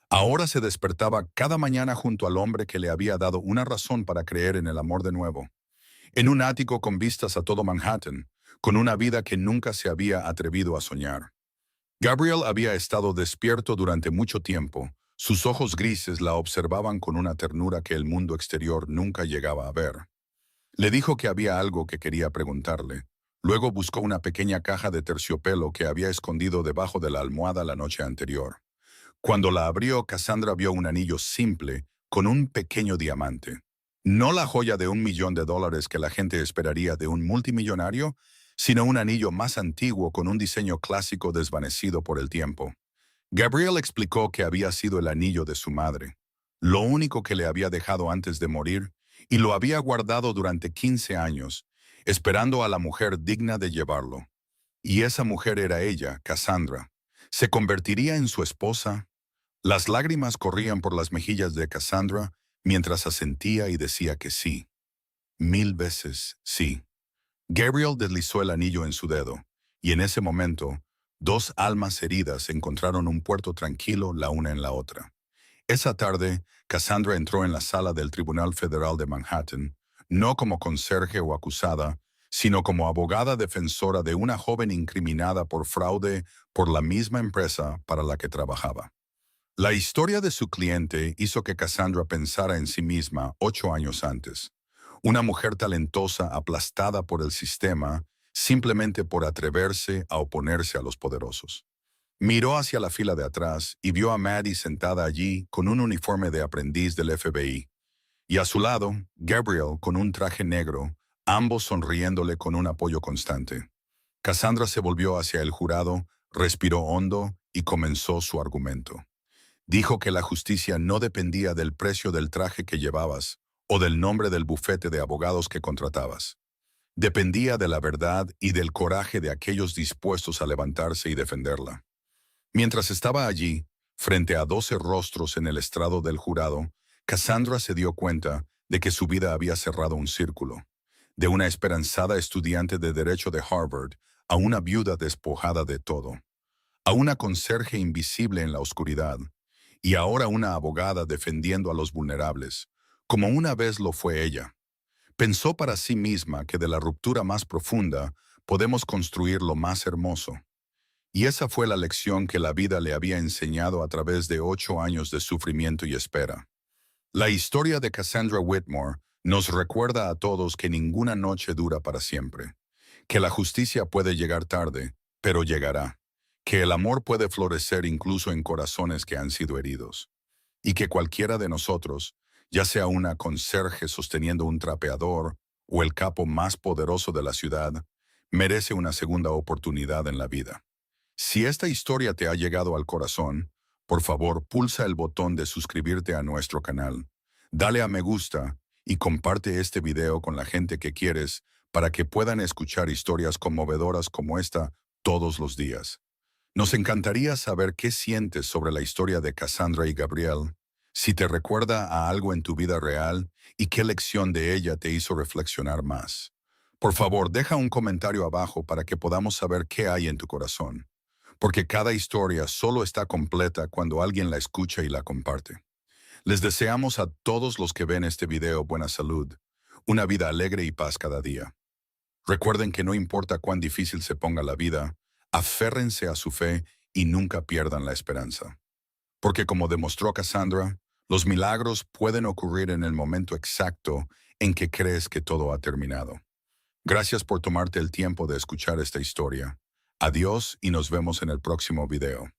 Speaker 1: Ahora se despertaba cada mañana junto al hombre que le había dado una razón para creer en el amor de nuevo. En un ático con vistas a todo Manhattan, con una vida que nunca se había atrevido a soñar. Gabriel había estado despierto durante mucho tiempo. Sus ojos grises la observaban con una ternura que el mundo exterior nunca llegaba a ver. Le dijo que había algo que quería preguntarle. Luego buscó una pequeña caja de terciopelo que había escondido debajo de la almohada la noche anterior. Cuando la abrió, Cassandra vio un anillo simple, con un pequeño diamante. No la joya de $1 millón que la gente esperaría de un multimillonario, sino un anillo más antiguo con un diseño clásico desvanecido por el tiempo. Gabrielle explicó que había sido el anillo de su madre, lo único que le había dejado antes de morir, y lo había guardado durante 15 años, esperando a la mujer digna de llevarlo. Y esa mujer era ella, Cassandra. ¿Se convertiría en su esposa? Las lágrimas corrían por las mejillas de Cassandra mientras asentía y decía que sí. 1000 veces sí. Gabriel deslizó el anillo en su dedo, y en ese momento, dos almas heridas encontraron un puerto tranquilo la una en la otra. Esa tarde, Cassandra entró en la sala del Tribunal Federal de Manhattan, no como conserje o acusada, sino como abogada defensora de una joven incriminada por fraude por la misma empresa para la que trabajaba. La historia de su cliente hizo que Cassandra pensara en sí misma 8 años antes. Una mujer talentosa aplastada por el sistema simplemente por atreverse a oponerse a los poderosos. Miró hacia la fila de atrás y vio a Maddie sentada allí con un uniforme de aprendiz del FBI, y a su lado, Gabriel con un traje negro, ambos sonriéndole con un apoyo constante. Cassandra se volvió hacia el jurado, respiró hondo y comenzó su argumento. Dijo que la justicia no dependía del precio del traje que llevabas o del nombre del bufete de abogados que contratabas. Dependía de la verdad y del coraje de aquellos dispuestos a levantarse y defenderla. Mientras estaba allí, frente a 12 rostros en el estrado del jurado, Cassandra se dio cuenta de que su vida había cerrado un círculo, de una esperanzada estudiante de Derecho de Harvard a una viuda despojada de todo, a una conserje invisible en la oscuridad, y ahora una abogada defendiendo a los vulnerables, como una vez lo fue ella. Pensó para sí misma que de la ruptura más profunda podemos construir lo más hermoso. Y esa fue la lección que la vida le había enseñado a través de 8 años de sufrimiento y espera. La historia de Cassandra Whitmore nos recuerda a todos que ninguna noche dura para siempre, que la justicia puede llegar tarde, pero llegará, que el amor puede florecer incluso en corazones que han sido heridos, y que cualquiera de nosotros, ya sea una conserje sosteniendo un trapeador o el capo más poderoso de la ciudad, merece una segunda oportunidad en la vida. Si esta historia te ha llegado al corazón, por favor pulsa el botón de suscribirte a nuestro canal, dale a me gusta y comparte este video con la gente que quieres para que puedan escuchar historias conmovedoras como esta todos los días. Nos encantaría saber qué sientes sobre la historia de Cassandra y Gabriel, si te recuerda a algo en tu vida real y qué lección de ella te hizo reflexionar más. Por favor, deja un comentario abajo para que podamos saber qué hay en tu corazón, porque cada historia solo está completa cuando alguien la escucha y la comparte. Les deseamos a todos los que ven este video buena salud, una vida alegre y paz cada día. Recuerden que no importa cuán difícil se ponga la vida, aférrense a su fe y nunca pierdan la esperanza. Porque como demostró Cassandra, los milagros pueden ocurrir en el momento exacto en que crees que todo ha terminado. Gracias por tomarte el tiempo de escuchar esta historia. Adiós y nos vemos en el próximo video.